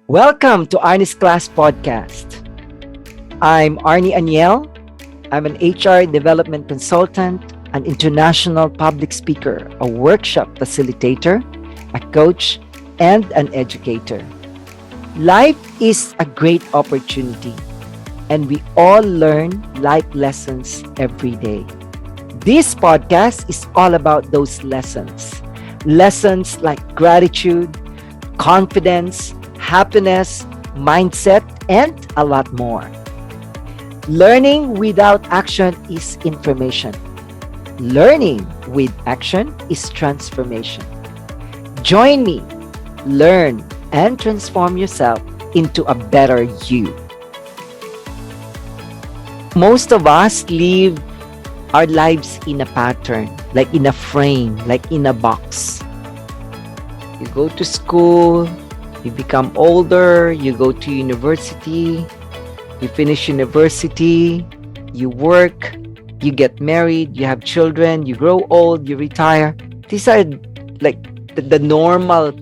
Welcome to Arnie's Class Podcast. I'm Arnie Aniel. I'm an HR development consultant, an international public speaker, a workshop facilitator, a coach, and an educator. Life is a great opportunity, and we all learn life lessons every day. This podcast is all about those lessons. Lessons like gratitude, confidence, happiness, mindset, and a lot more. Learning without action is information. Learning with action is transformation. Join me, learn, and transform yourself into a better you. Most of us live our lives in a pattern, like in a frame, like in a box. You go to school, you become older, you go to university, you finish university, you work, you get married, you have children, you grow old, you retire. These are like the normal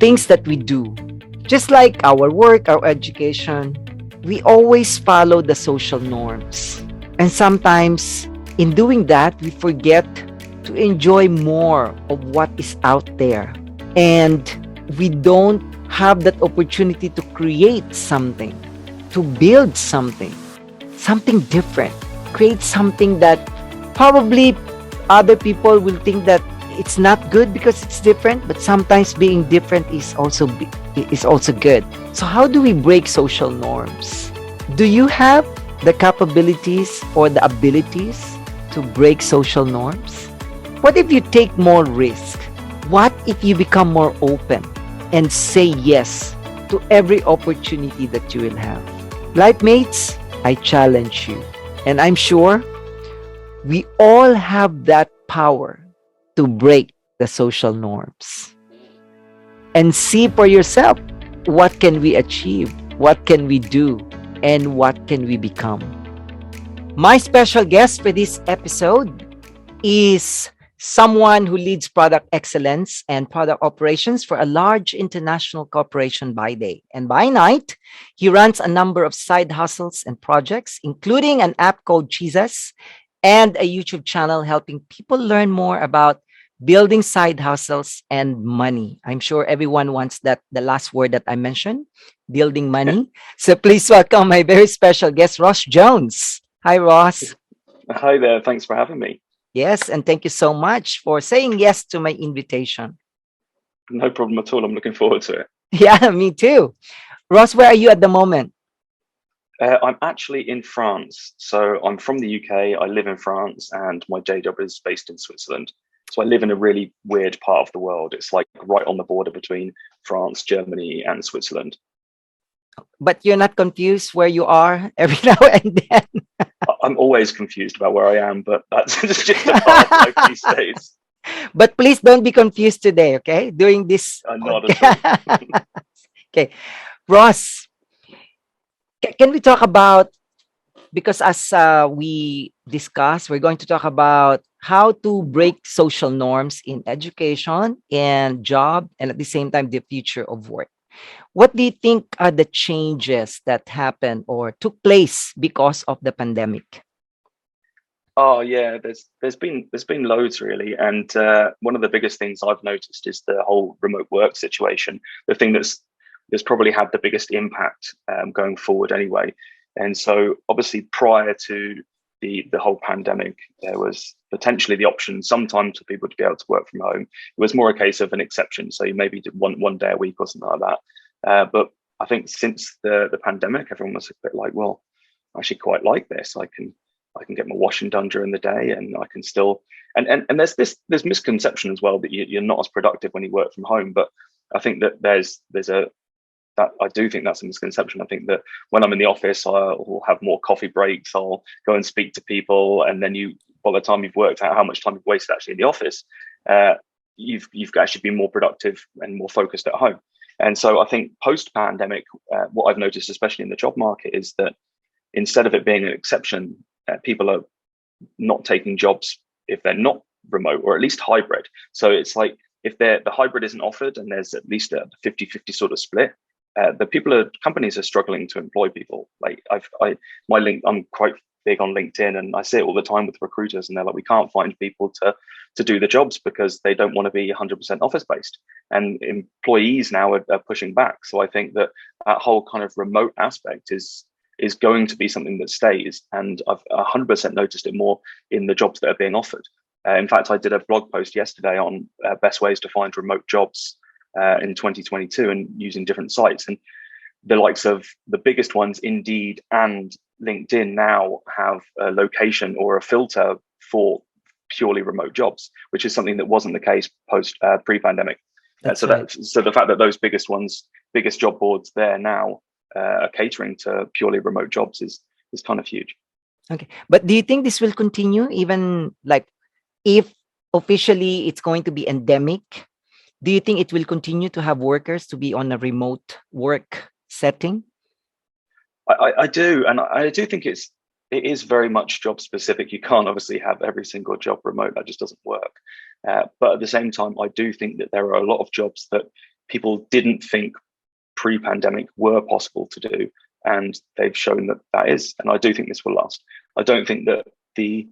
things that we do. Just like our work, our education, we always follow the social norms. And sometimes in doing that, we forget to enjoy more of what is out there. And we don't have that opportunity to create something, to build something different, create something that probably other people will think that it's not good because it's different, but sometimes being different is also good. So how do we break social norms? Do you have the capabilities or the abilities to break social norms? What if you take more risk? What if you become more open and say yes to every opportunity that you will have? Life mates, I challenge you. And I'm sure we all have that power to break the social norms. And see for yourself, what can we achieve? What can we do? And what can we become? My special guest for this episode is someone who leads product excellence and product operations for a large international corporation by day. And by night, he runs a number of side hustles and projects, including an app called Jesus and a YouTube channel helping people learn more about building side hustles and money. I'm sure everyone wants that, the last word that I mentioned, building money. So please welcome my very special guest, Ross Jones. Hi, Ross. Hi there. Thanks for having me. Yes, and thank you so much for saying yes to my invitation. No problem at all. I'm looking forward to it. Yeah, me too. Ross, where are you at the moment? I'm actually in France. So I'm from the UK. I live in France and my day job is based in Switzerland. So I live in a really weird part of the world. It's like right on the border between France, Germany, and Switzerland. But you're not confused where you are every now and then. I'm always confused about where I am, but that's just a part of life these days. But please don't be confused today, okay? During this. Not at all. Okay. Ross, can we talk about, because as we discussed, we're going to talk about how to break social norms in education and job, and at the same time, the future of work. What do you think are the changes that happened or took place because of the pandemic? Oh yeah, there's been loads really, and one of the biggest things I've noticed is the whole remote work situation. The thing that's probably had the biggest impact going forward anyway. And so obviously prior to the whole pandemic, there was potentially the option sometimes for people to be able to work from home. It was more a case of an exception, so you maybe did one day a week or something like that. But I think since the pandemic, everyone was a bit like, well, I actually quite like this. I can get my washing done during the day, and I can still and there's misconception as well that you're not as productive when you work from home. But I think that there's a that I do think that's a misconception. I think that when I'm in the office, I'll have more coffee breaks. I'll go and speak to people, and then by the time you've worked out how much time you've wasted actually in the office, you've actually been more productive and more focused at home. And so I think post pandemic, what I've noticed, especially in the job market, is that instead of it being an exception, people are not taking jobs if they're not remote or at least hybrid. So it's like if the hybrid isn't offered and there's at least a 50-50 sort of split, the people are companies are struggling to employ people. Like I'm quite big on LinkedIn, and I see it all the time with recruiters, and they're like, we can't find people to do the jobs because they don't want to be 100% office based, and employees now are pushing back. So I think that whole kind of remote aspect is going to be something that stays, and I've 100% noticed it more in the jobs that are being offered. In fact, I did a blog post yesterday on best ways to find remote jobs in 2022 and using different sites. And the likes of the biggest ones, Indeed and LinkedIn, now have a location or a filter for purely remote jobs, which is something that wasn't the case pre-pandemic. That's right. So the fact that those biggest job boards there now are catering to purely remote jobs is kind of huge. Okay. But do you think this will continue even like if officially it's going to be endemic? Do you think it will continue to have workers to be on a remote work setting? I do, and I do think it is very much job specific. You can't obviously have every single job remote; that just doesn't work. But at the same time, I do think that there are a lot of jobs that people didn't think pre-pandemic were possible to do, and they've shown that that is. And I do think this will last. I don't think that the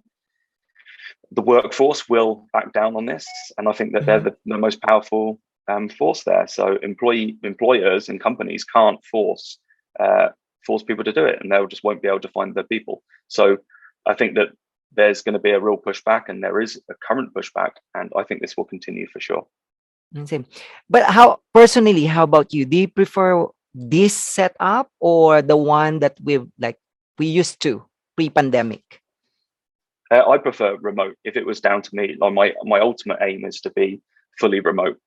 workforce will back down on this, and I think that they're the most powerful force there. So employers and companies can't force people to do it, and they'll just won't be able to find their people. So I think that there's going to be a real pushback, and there is a current pushback, and I think this will continue for sure. Same. But how personally, how about you? Do you prefer this setup or the one that we used to pre-pandemic? I prefer remote. If it was down to me, like my ultimate aim is to be fully remote.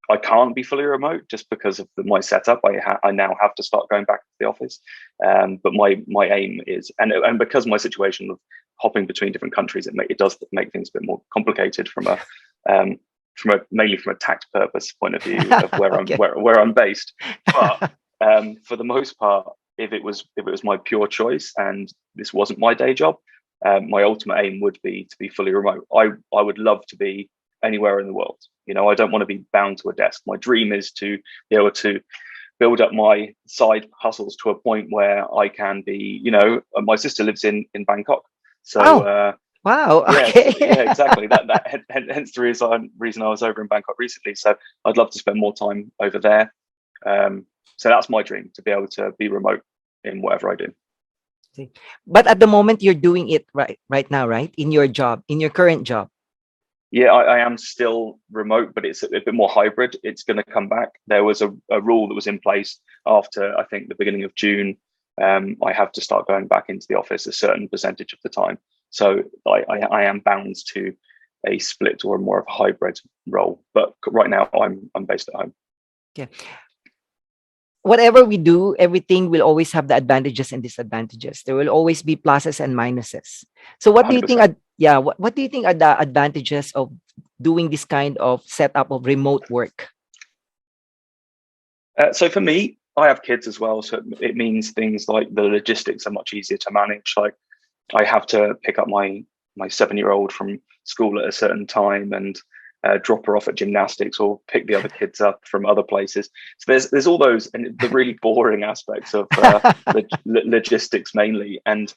I can't be fully remote just because of my setup. I now have to start going back to the office. But my aim is, and because my situation of hopping between different countries, it does make things a bit more complicated mainly from a tax purpose point of view of where Okay. where I'm based. But for the most part, if it was my pure choice and this wasn't my day job, my ultimate aim would be to be fully remote. I would love to be anywhere in the world. You know, I don't want to be bound to a desk. My dream is to be able to build up my side hustles to a point where I can be, you know, my sister lives in Bangkok. So Oh, wow. yeah, Okay. yeah, exactly. Hence the reason I was over in Bangkok recently. So I'd love to spend more time over there. So that's my dream, to be able to be remote in whatever I do. But at the moment, you're doing it right now, right? In your job, in your current job. Yeah, I am still remote, but it's a bit more hybrid. It's going to come back. There was a rule that was in place after, I think, the beginning of June. I have to start going back into the office a certain percentage of the time. So I am bound to a split or more of a hybrid role. But right now, I'm based at home. Yeah. Whatever we do, everything will always have the advantages and disadvantages. There will always be pluses and minuses. So what do you think 100%. what do you think are the advantages of doing this kind of setup of remote work? So for me, I have kids as well. So it means things like the logistics are much easier to manage. Like I have to pick up my 7-year-old from school at a certain time and drop her off at gymnastics or pick the other kids up from other places. So there's all those and the really boring aspects of logistics mainly. And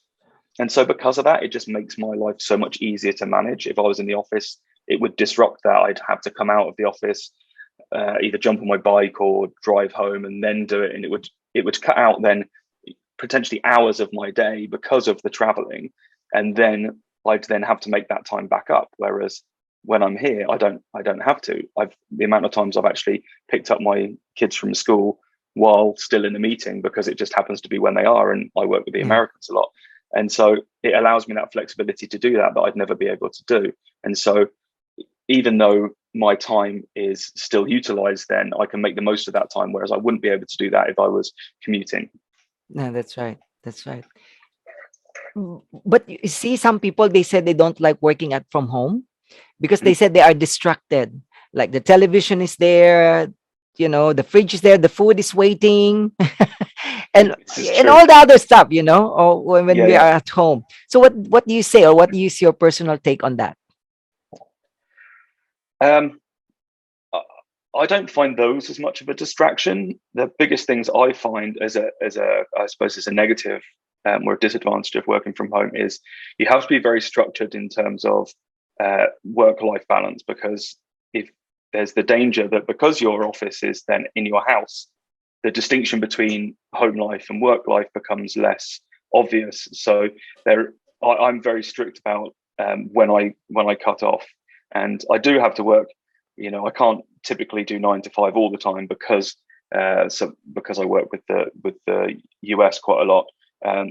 so because of that, it just makes my life so much easier to manage. If I was in the office, it would disrupt that. I'd have to come out of the office, either jump on my bike or drive home and then do it. And it would cut out then potentially hours of my day because of the traveling. And then I'd then have to make that time back up. Whereas when I'm here, I don't have to. The amount of times I've actually picked up my kids from school while still in a meeting because it just happens to be when they are, and I work with the Americans a lot. And so it allows me that flexibility to do that I'd never be able to do. And so even though my time is still utilized, then I can make the most of that time, whereas I wouldn't be able to do that if I was commuting. No, that's right. That's right. But you see, some people, they said they don't like working from home because they said they are distracted. Like the television is there, you know, the fridge is there, the food is waiting, and all the other stuff, you know, or when we are at home. So what do you say, or what is your personal take on that? I don't find those as much of a distraction. The biggest things I find as a I suppose as a negative or a disadvantage of working from home is you have to be very structured in terms of work-life balance, because if there's the danger that because your office is then in your house, the distinction between home life and work life becomes less obvious. So I'm very strict about when I cut off, and I do have to work. I can't typically do 9 to 5 all the time because because I work with the US quite a lot.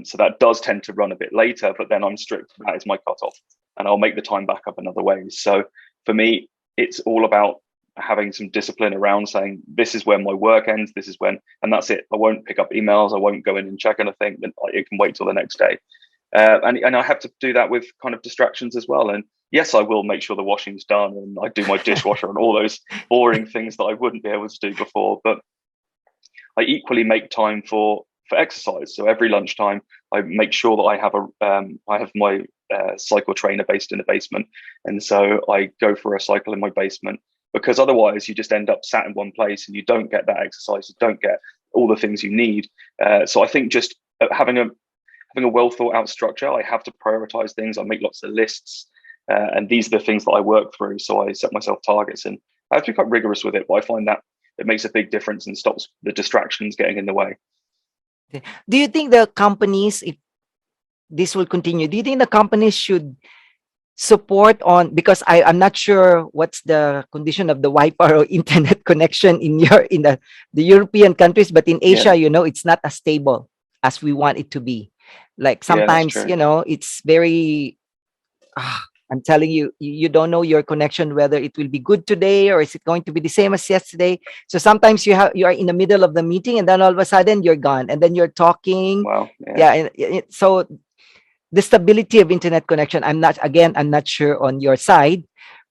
So that does tend to run a bit later, but then I'm strict. That is my cutoff, and I'll make the time back up another way. So for me, it's all about having some discipline around saying this is when my work ends, this is when, and that's it. I won't pick up emails, I won't go in and check anything. Then it can wait till the next day. And I have to do that with kind of distractions as well. And yes, I will make sure the washing's done and I do my dishwasher and all those boring things that I wouldn't be able to do before. But I equally make time for exercise. So every lunchtime, I make sure that I have my cycle trainer based in the basement, and so I go for a cycle in my basement, because otherwise you just end up sat in one place and you don't get that exercise, you don't get all the things you need. So I think just having a well thought out structure, I have to prioritize things. I make lots of lists, and these are the things that I work through. So I set myself targets, and I have to be quite rigorous with it. But I find that it makes a big difference and stops the distractions getting in the way. Do you think the companies, if this will continue, do you think the companies should support on, because I'm not sure what's the condition of the Wi-Fi or internet connection in the European countries, but in Asia, it's not as stable as we want it to be. Like sometimes, it's very, I'm telling you, you don't know your connection, whether it will be good today or is it going to be the same as yesterday. So sometimes you are in the middle of the meeting and then all of a sudden you're gone and then you're talking. Wow. Yeah. So the stability of internet connection, I'm not sure on your side,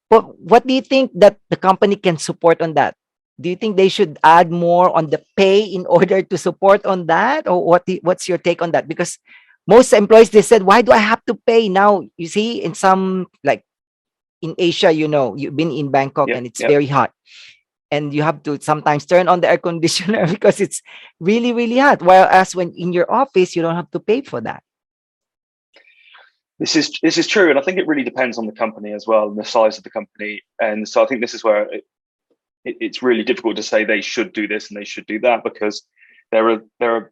but what do you think that the company can support on that? Do you think they should add more on the pay in order to support on that? Or what's your take on that? Because most employees, they said, why do I have to pay now? You see, in some, like in Asia, you've been in Bangkok and it's very hot. And you have to sometimes turn on the air conditioner because it's really, really hot. Whereas when in your office, you don't have to pay for that. This is true, and I think it really depends on the company as well and the size of the company. And so I think this is where it's really difficult to say they should do this and they should do that, because there are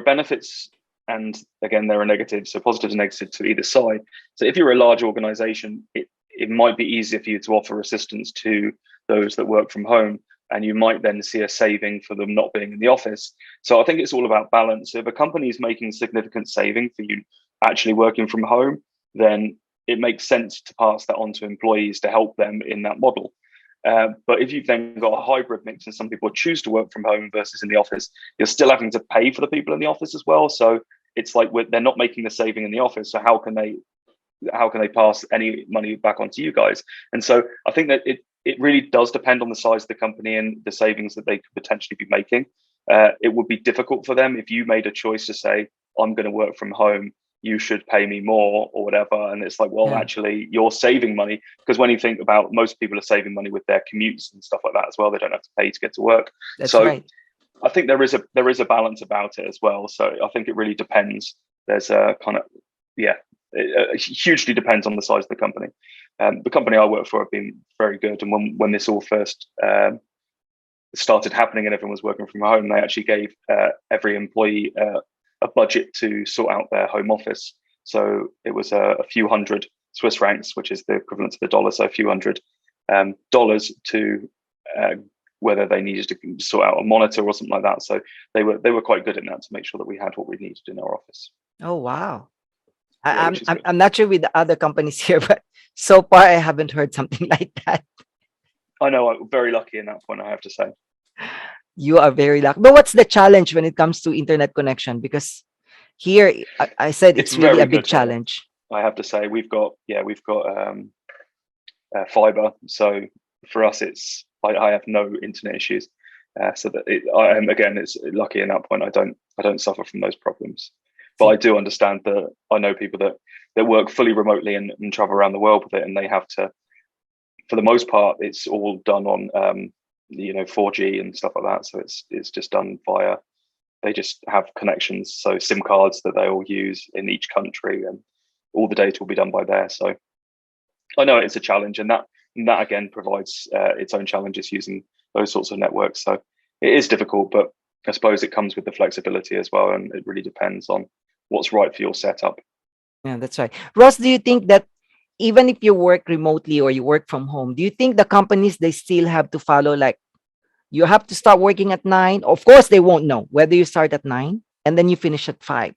benefits, and again there are negatives, so positives and negatives to either side. So if you're a large organization, it might be easier for you to offer assistance to those that work from home, and you might then see a saving for them not being in the office. So I think it's all about balance. If a company is making significant saving for you actually working from home, then it makes sense to pass that on to employees to help them in that model. But if you've then got a hybrid mix and some people choose to work from home versus in the office, you're still having to pay for the people in the office as well. So it's like they're not making the saving in the office. So how can they pass any money back onto you guys? And so I think that it really does depend on the size of the company and the savings that they could potentially be making. It would be difficult for them if you made a choice to say, I'm going to work from home, you should pay me more or whatever. And it's like, well, actually, you're saving money, because when you think about, most people are saving money with their commutes and stuff like that as well. They don't have to pay to get to work. That's right. I think there is a balance about it as well. So I think it really depends. There's a kind of, it hugely depends on the size of the company. The company I work for have been very good. And when this all first started happening and everyone was working from home, they actually gave every employee a budget to sort out their home office. So it was a few hundred Swiss francs, which is the equivalent to the dollar. So a few hundred dollars to whether they needed to sort out a monitor or something like that. So they were quite good in that, to make sure that we had what we needed in our office. Oh, wow. I'm not sure with the other companies here, but so far I haven't heard something like that. I know, I'm very lucky in that point, I have to say. You are very lucky. But what's the challenge when it comes to internet connection? Because here, I said it's really a big challenge. I have to say, we've got fiber. So for us, I have no internet issues. So that it's lucky in that point. I don't suffer from those problems. But I do understand that I know people that work fully remotely and travel around the world with it, and they have to for the most part, it's all done on 4G and stuff like that. So it's just done via. They just have connections, so SIM cards that they all use in each country, and all the data will be done by there. So I know it's a challenge, and that again provides its own challenges using those sorts of networks. So it is difficult, but I suppose it comes with the flexibility as well, and it really depends on what's right for your setup. Yeah, that's right. Ross, do you think that even if you work remotely or you work from home, do you think the companies, they still have to follow, like, you have to start working at 9? Of course, they won't know whether you start at 9 and then you finish at 5.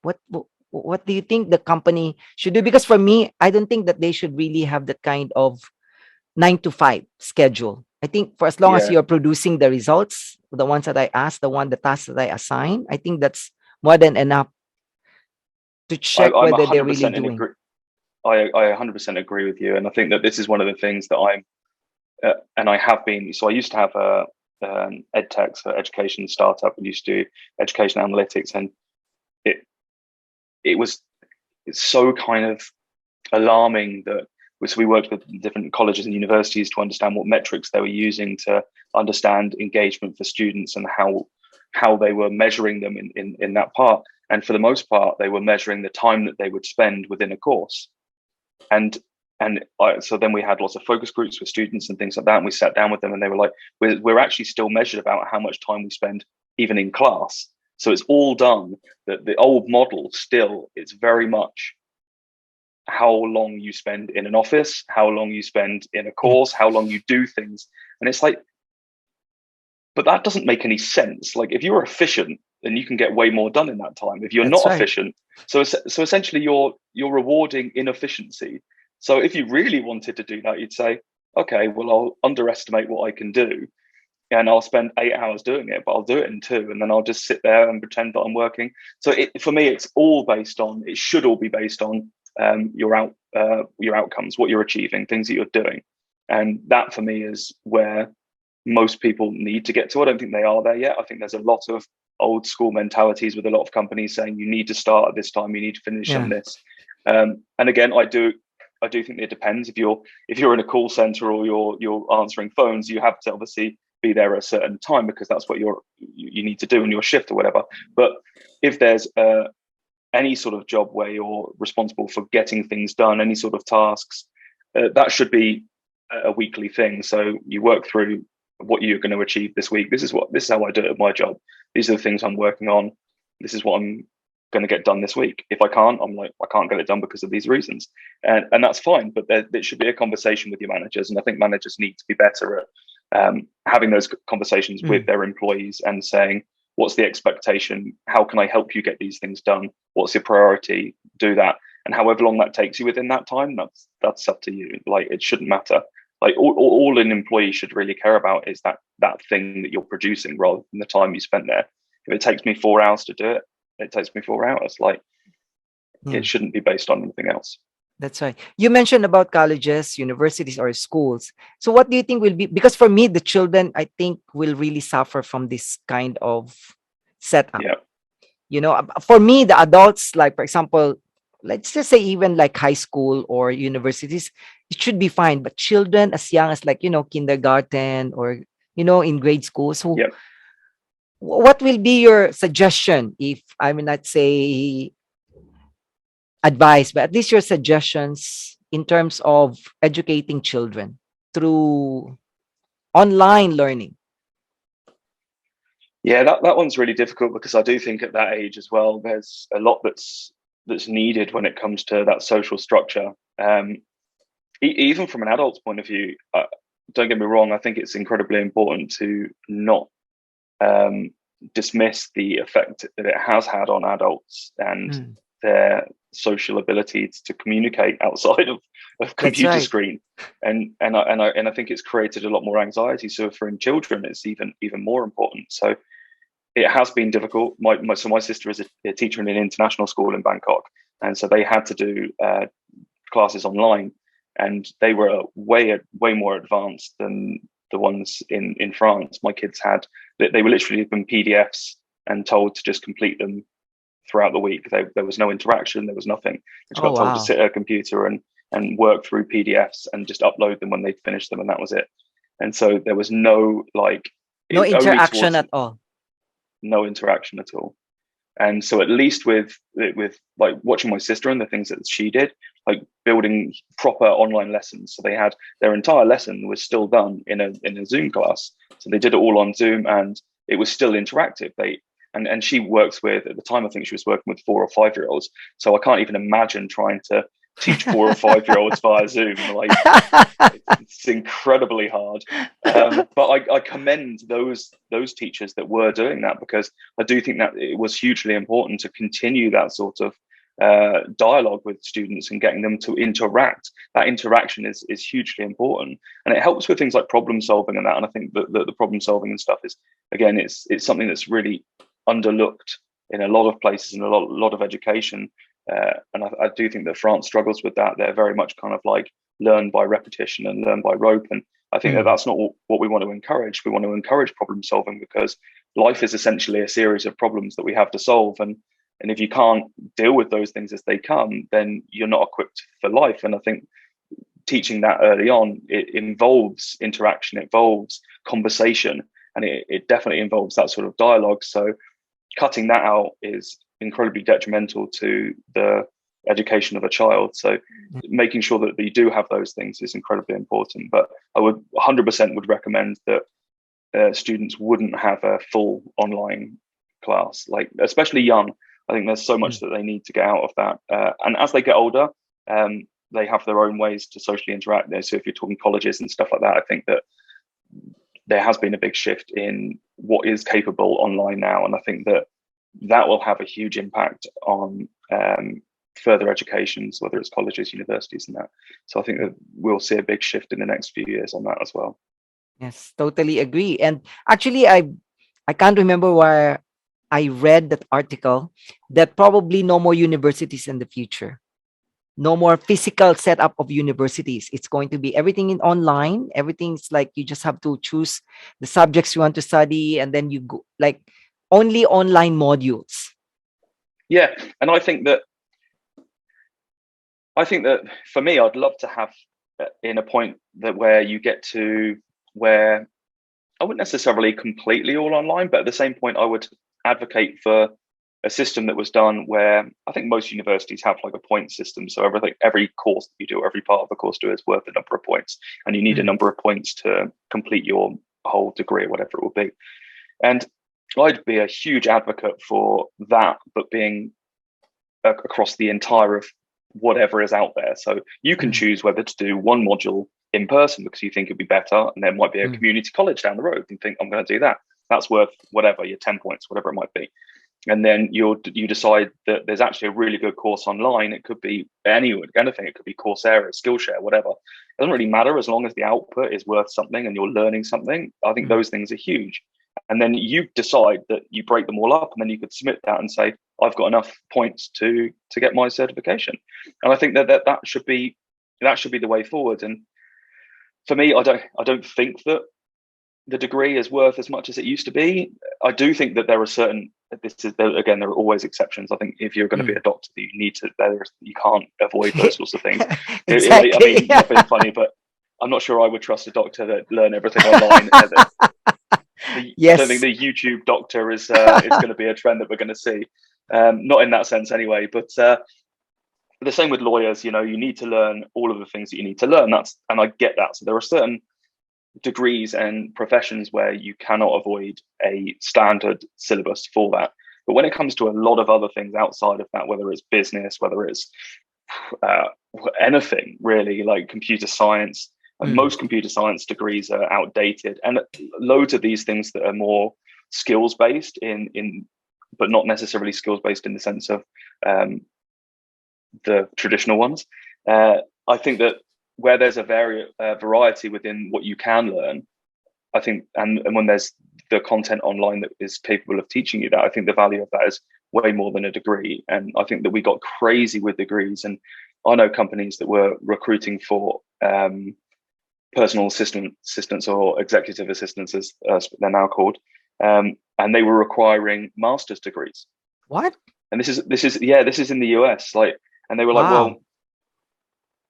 What do you think the company should do? Because for me, I don't think that they should really have that kind of 9 to 5 schedule. I think for as long as Yeah, you're producing the results, the ones that I asked, the tasks that I assign, I think that's more than enough to check I'm whether they're really 100% in doing. agree. I 100% agree with you, and I think that this is one of the things that and I have been. So I used to have a ed tech, so education startup, and used to do education analytics, and it it was it's so kind of alarming that so we worked with different colleges and universities to understand what metrics they were using to understand engagement for students and how they were measuring them in that part. And for the most part, they were measuring the time that they would spend within a course. So then we had lots of focus groups with students and things like that, and we sat down with them, and they were like, we're actually still measured about how much time we spend even in class. So it's all done. The old model still, it's very much how long you spend in an office, how long you spend in a course, how long you do things. And it's like, but that doesn't make any sense. Like, if you're efficient, then you can get way more done in that time. If you're That's not right. efficient, so essentially you're rewarding inefficiency. So if you really wanted to do that, you'd say, okay, well, I'll underestimate what I can do, and I'll spend 8 hours doing it, but I'll do it in 2, and then I'll just sit there and pretend that I'm working. So for me, it should all be based on your outcomes, what you're achieving, things that you're doing. And that for me is where most people need to get to. I don't think they are there yet. I think there's a lot of old school mentalities with a lot of companies saying you need to start at this time, you need to finish on this. And again, I do think it depends. If you're in a call center or you're answering phones, you have to obviously be there at a certain time because that's what you need to do in your shift or whatever. But if there's any sort of job where you're responsible for getting things done, any sort of tasks, that should be a weekly thing. So you work through what you're going to achieve this week. This is how I do it at my job. These are the things I'm working on. This is what I'm going to get done this week. If I can't, I'm like, I can't get it done because of these reasons. And that's fine. But there should be a conversation with your managers. And I think managers need to be better at having those conversations with their employees and saying, what's the expectation? How can I help you get these things done? What's your priority? Do that. And however long that takes you within that time, that's up to you. Like, it shouldn't matter. Like, all an employee should really care about is that thing that you're producing rather than the time you spent there. If it takes me 4 hours to do it, it takes me 4 hours. Like, it shouldn't be based on anything else. That's right. You mentioned about colleges, universities, or schools. So what do you think will be, because for me, the children, I think, will really suffer from this kind of setup. Yeah. For me, the adults, like, for example, let's just say even like high school or universities, it should be fine. But children as young as, like, kindergarten or, in grade school. So Yeah. what will be your suggestion, if I mean, not say advice, but at least your suggestions in terms of educating children through online learning? Yeah, that one's really difficult because I do think at that age as well, there's a lot that's needed when it comes to that social structure. Even from an adult's point of view, don't get me wrong, I think it's incredibly important to not dismiss the effect that it has had on adults and their social ability to communicate outside of That's computer right. screen. And I think it's created a lot more anxiety. So for children, it's even more important. So it has been difficult. My sister is a teacher in an international school in Bangkok, and so they had to do classes online, and they were way more advanced than the ones in France. My kids they were literally given PDFs and told to just complete them throughout the week. There was no interaction. There was nothing. They just Oh, got told to wow. sit at a computer and and work through PDFs and just upload them when they finished them, and that was it. And so there was no like No only interaction towards at all. no interaction at all. And so at least with like watching my sister and the things that she did, like building proper online lessons. So they had their entire lesson was still done in a Zoom class. So they did it all on Zoom, and it was still interactive. And she works with, at the time, I think she was working with 4 or 5-year-olds. So I can't even imagine trying to teach 4 or 5-year-olds via Zoom. Like, it's incredibly hard. But I commend those teachers that were doing that, because I do think that it was hugely important to continue that sort of dialogue with students and getting them to interact. That interaction is hugely important, and it helps with things like problem solving and that. And I think that the problem solving and stuff is, again, it's something that's really underlooked in a lot of places in a lot of education. And I do think that France struggles with that. They're very much kind of like learn by repetition and learn by rote. And I think that that's not what we want to encourage. We want to encourage problem solving, because life is essentially a series of problems that we have to solve. And if you can't deal with those things as they come, then you're not equipped for life. And I think teaching that early on, it involves interaction, it involves conversation, and it definitely involves that sort of dialogue. So cutting that out is incredibly detrimental to the education of a child. So making sure that you do have those things is incredibly important. But I would 100% would recommend that students wouldn't have a full online class, like especially young. I think there's so much that they need to get out of that. And as they get older, they have their own ways to socially interact there. So if you're talking colleges and stuff like that, I think that there has been a big shift in what is capable online now. And I think that will have a huge impact on further educations, whether it's colleges, universities, and that. So I think that we'll see a big shift in the next few years on that as well. Yes, totally agree. And actually, I can't remember where I read that article that probably no more universities in the future. No more physical setup of universities. It's going to be everything in online. Everything's like you just have to choose the subjects you want to study, and then you go like only online modules. Yeah, and I think that for me, I'd love to have in a point that where you get to where I wouldn't necessarily completely all online, but at the same point, I would advocate for a system that was done where I think most universities have like a point system. So every course that you do, every part of the course do is worth a number of points, and you need a number of points to complete your whole degree or whatever it will be. And I'd be a huge advocate for that, but being across the entire of whatever is out there. So you can choose whether to do one module in person because you think it'd be better, and there might be a community college down the road and think, I'm going to do that. That's worth whatever, your 10 points, whatever it might be. And then you decide that there's actually a really good course online. It could be anything. It could be Coursera, Skillshare, whatever. It doesn't really matter as long as the output is worth something and you're learning something. I think those things are huge. And then you decide that you break them all up, and then you could submit that and say, I've got enough points to get my certification. And I think that should be the way forward. And for me, I don't think that the degree is worth as much as it used to be. I do think that there are always exceptions. I think if you're going to be a doctor, you can't avoid those sorts of things. Exactly. I mean, not being funny, but I'm not sure I would trust a doctor that learn everything online. Yes. I don't think the YouTube doctor is going to be a trend that we're going to see. Not in that sense anyway, but the same with lawyers. You need to learn all of the things that you need to learn. And I get that. So there are certain degrees and professions where you cannot avoid a standard syllabus for that. But when it comes to a lot of other things outside of that, whether it's business, whether it's anything really, like computer science, and most computer science degrees are outdated, and loads of these things that are more skills based but not necessarily skills based in the sense of the traditional ones. I think that where there's a variety within what you can learn, I think, and when there's the content online that is capable of teaching you that, I think the value of that is way more than a degree. And I think that we got crazy with degrees. And I know companies that were recruiting for personal assistants or executive assistants, as they're now called, and they were requiring master's degrees. What? And this is in the US, and they were like, well,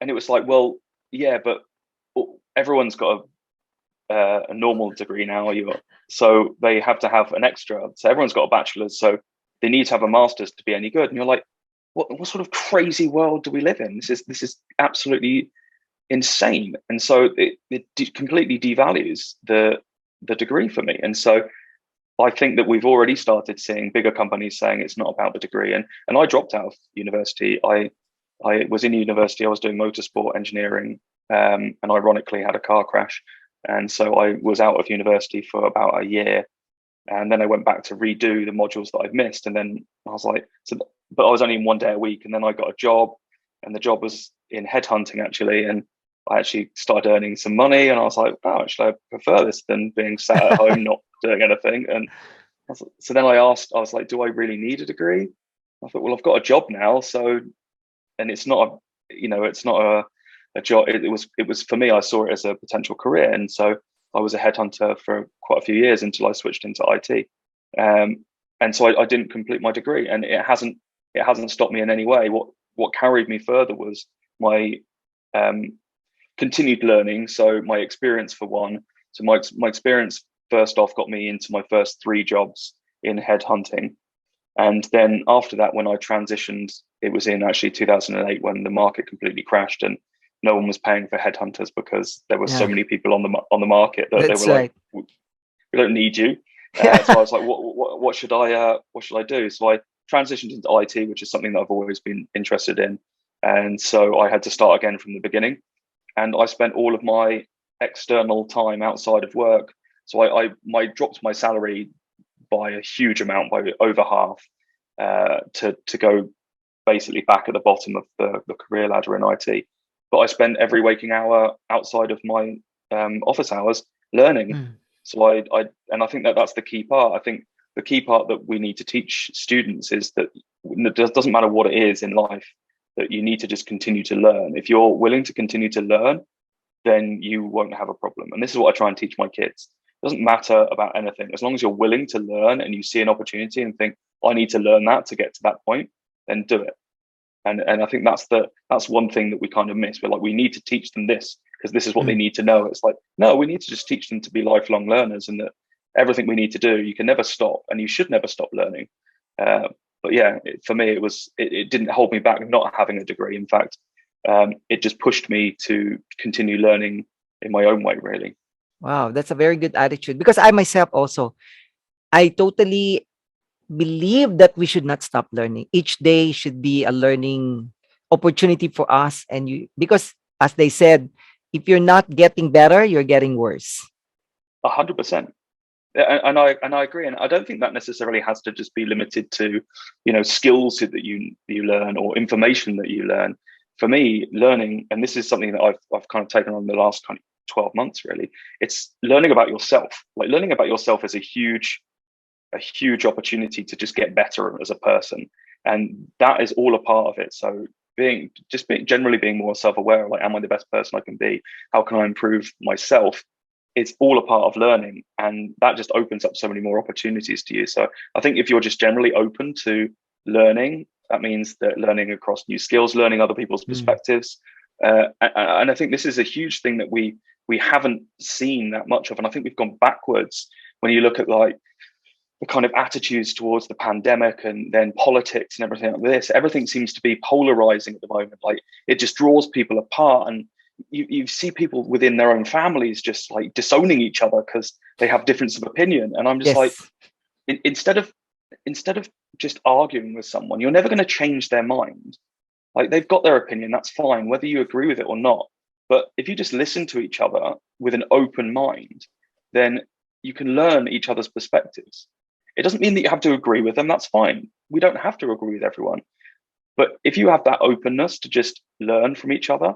and it was like, well, yeah, but everyone's got a normal degree now. So they have to have an extra. So everyone's got a bachelor's, so they need to have a master's to be any good. And you're like, what sort of crazy world do we live in? This is absolutely insane. And so it completely devalues the degree for me. And so I think that we've already started seeing bigger companies saying it's not about the degree. And I dropped out of university. I was in university. I was doing motorsport engineering, and ironically had a car crash. And so I was out of university for about a year, and then I went back to redo the modules that I'd missed. And then I was like, but I was only in 1 day a week. And then I got a job, and the job was in headhunting actually. And I actually started earning some money, and I was like, oh, actually, I prefer this than being sat at home not doing anything. And so then I was like, do I really need a degree? I thought, well, I've got a job now, so, and it's not it's not a job. It was for me. I saw it as a potential career, and so I was a headhunter for quite a few years until I switched into IT. And so I didn't complete my degree, and it hasn't stopped me in any way. What carried me further was my continued learning. So my experience for one. So my experience first off got me into my first 3 jobs in headhunting. And then after that, when I transitioned, it was in actually 2008 when the market completely crashed and no one was paying for headhunters because there were so Yeah, many people on the market that they that's were like, right. we don't need you. So I was like, what should I do? So I transitioned into IT, which is something that I've always been interested in. And so I had to start again from the beginning. And I spent all of my external time outside of work. So I dropped my salary by a huge amount, by over half, to go basically back at the bottom of the career ladder in IT. But I spent every waking hour outside of my office hours learning. Mm. So and I think that that's the key part. I think the key part that we need to teach students is that it doesn't matter what it is in life, that you need to just continue to learn. If you're willing to continue to learn, then you won't have a problem. And this is what I try and teach my kids. It doesn't matter about anything. As long as you're willing to learn and you see an opportunity and think, I need to learn that to get to that point, then do it. And I think that's one thing that we kind of miss. We're like, we need to teach them this because this is what they Mm. need to know. It's like, no, we need to just teach them to be lifelong learners, and that everything we need to do, you can never stop, and you should never stop learning. But yeah, for me, it didn't hold me back not having a degree. In fact, it just pushed me to continue learning in my own way, really. Wow, that's a very good attitude. Because I myself also, I totally believe that we should not stop learning. Each day should be a learning opportunity for us. And because as they said, if you're not getting better, you're getting worse. 100%. And I agree, and I don't think that necessarily has to just be limited to, skills that you learn or information that you learn. For me, learning, and this is something that I've kind of taken on the last kind of 12 months, really. It's learning about yourself. Like, learning about yourself is a huge opportunity to just get better as a person, and that is all a part of it. So generally being more self-aware, like, am I the best person I can be? How can I improve myself? It's all a part of learning, and that just opens up so many more opportunities to you. So I think if you're just generally open to learning, that means that learning across new skills, learning other people's Mm. perspectives, and I think this is a huge thing that we haven't seen that much of, and I think we've gone backwards when you look at, like, the kind of attitudes towards the pandemic and then politics and everything like this. Everything seems to be polarizing at the moment. Like, it just draws people apart, and you see people within their own families just like disowning each other because they have difference of opinion. And I'm just like, Yes. instead of just arguing with someone, you're never going to change their mind. Like, they've got their opinion, that's fine, whether you agree with it or not. But if you just listen to each other with an open mind, then you can learn each other's perspectives. It doesn't mean that you have to agree with them. That's fine. We don't have to agree with everyone. But if you have that openness to just learn from each other,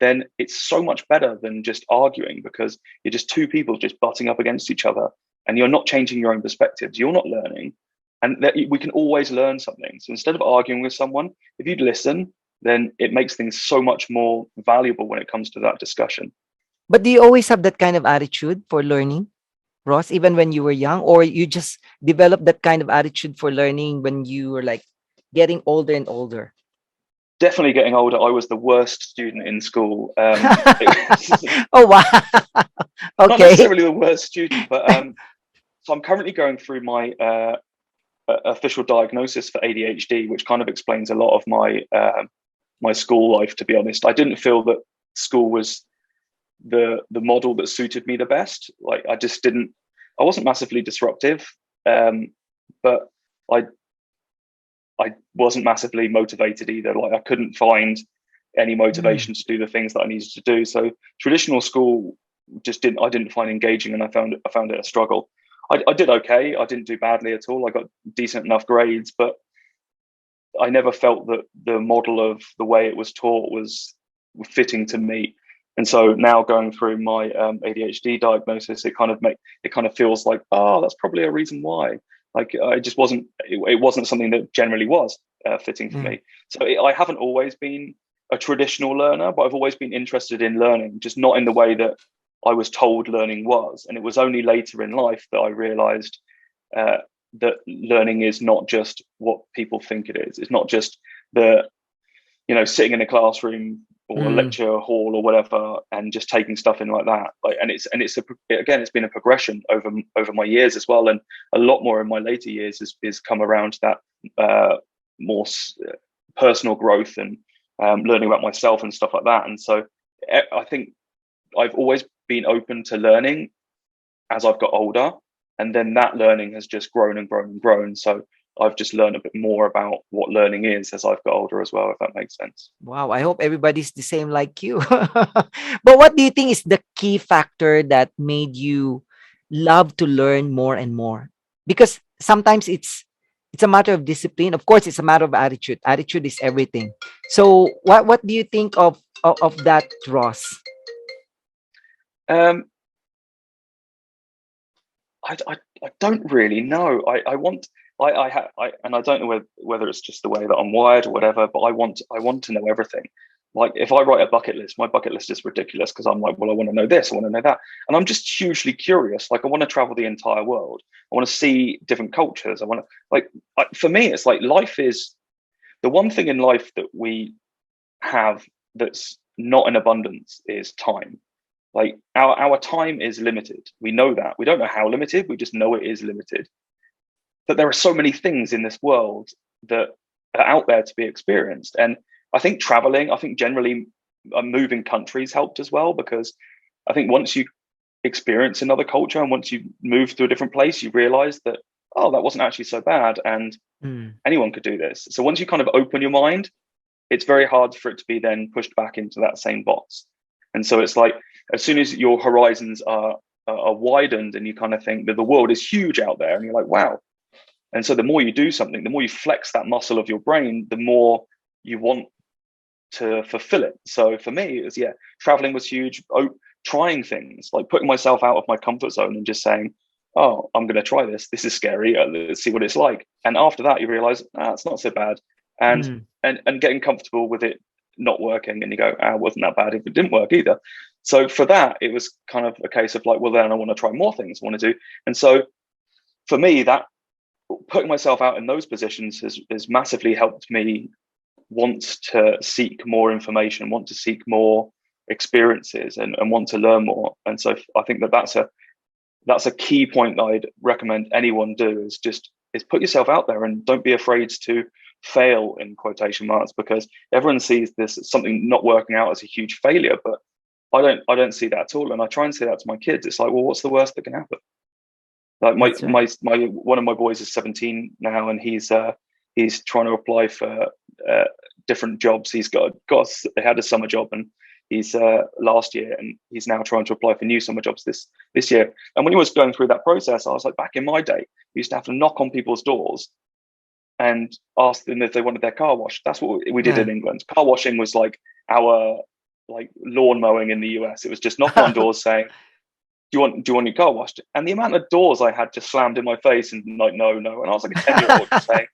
then it's so much better than just arguing, because you're just two people just butting up against each other and you're not changing your own perspectives. You're not learning. And that we can always learn something. So instead of arguing with someone, if you'd listen, then it makes things so much more valuable when it comes to that discussion. But do you always have that kind of attitude for learning, Ross, even when you were young, or you just developed that kind of attitude for learning when you were like getting older and older? Definitely getting older. I was the worst student in school. Oh wow. Not Okay. necessarily the worst student, but so I'm currently going through my official diagnosis for ADHD, which kind of explains a lot of my school life. To be honest, I didn't feel that school was the model that suited me the best. Like I just didn't. I wasn't massively disruptive, but I I wasn't massively motivated either. Like I couldn't find any Mm, motivation to do the things that I needed to do. So traditional school just didn't. I didn't find engaging, and I found it a struggle. I did okay. I didn't do badly at all. I got decent enough grades, but I never felt that the model of the way it was taught was fitting to me. And so now going through my ADHD diagnosis, it kind of feels like, oh, that's probably a reason why. Like I just wasn't it wasn't something that generally was fitting for mm, me. So I haven't always been a traditional learner, but I've always been interested in learning, just not in the way that I was told learning was. And it was only later in life that I realized uh, that learning is not just what people think it is. It's not just the sitting in a classroom or a mm. lecture hall or whatever and just taking stuff in like that. Like, and again, it's been a progression over my years as well, and a lot more in my later years is come around that more personal growth and learning about myself and stuff like that. And so I think I've always been open to learning as I've got older, and then that learning has just grown and grown and grown. So I've just learned a bit more about what learning is as I've got older as well, if that makes sense. Wow, I hope everybody's the same like you. But what do you think is the key factor that made you love to learn more and more? Because sometimes it's a matter of discipline. Of course, it's a matter of attitude. Attitude is everything. So what do you think of that, Ross? Um, I don't really know. I want and I don't know whether it's just the way that I'm wired or whatever, but I want to know everything. Like if I write a bucket list, my bucket list is ridiculous because I'm like, well, I want to know this, I want to know that, and I'm just hugely curious. Like I want to travel the entire world. I want to see different cultures. I want to for me, it's like life is the one thing in life that we have that's not in abundance is time. Like our time is limited. We know that. We don't know how limited, we just know it is limited. But there are so many things in this world that are out there to be experienced. And I think traveling, I think generally moving countries helped as well, because I think once you experience another culture and once you move to a different place, you realize that, oh, that wasn't actually so bad. And Mm, anyone could do this. So once you kind of open your mind, it's very hard for it to be then pushed back into that same box. And so it's like as soon as your horizons are widened and you kind of think that the world is huge out there, and you're like, wow. And so the more you do something, the more you flex that muscle of your brain, the more you want to fulfill it. So for me, it was traveling was huge. Trying things like putting myself out of my comfort zone and just saying, "Oh, I'm going to try this. This is scary. Let's see what it's like." And after that, you realize, it's not so bad, and mm. and getting comfortable with it not working, and you go, it wasn't that bad if it didn't work either. So for that, it was kind of a case of like, well, then I want to try more things. I want to do, and so for me, that putting myself out in those positions has massively helped me want to seek more information, want to seek more experiences, and want to learn more. And so I think that's a key point that I'd recommend anyone do is put yourself out there and don't be afraid to fail in quotation marks, because everyone sees this as something not working out as a huge failure, but I don't see that at all. And I try and say that to my kids. It's like, well, what's the worst that can happen? Like That's right. my one of my boys is 17 now, and he's trying to apply for uh, different jobs. He's got he had a summer job, and he's last year, and he's now trying to apply for new summer jobs this year. And when he was going through that process, I was like, back in my day, we used to have to knock on people's doors and ask them if they wanted their car washed. That's what we did Yeah. in England. Car washing was like our lawn mowing in the US. It was just knocking on doors saying, do you want your car washed? And the amount of doors I had just slammed in my face and like, no, no. And I was like a 10-year-old just saying,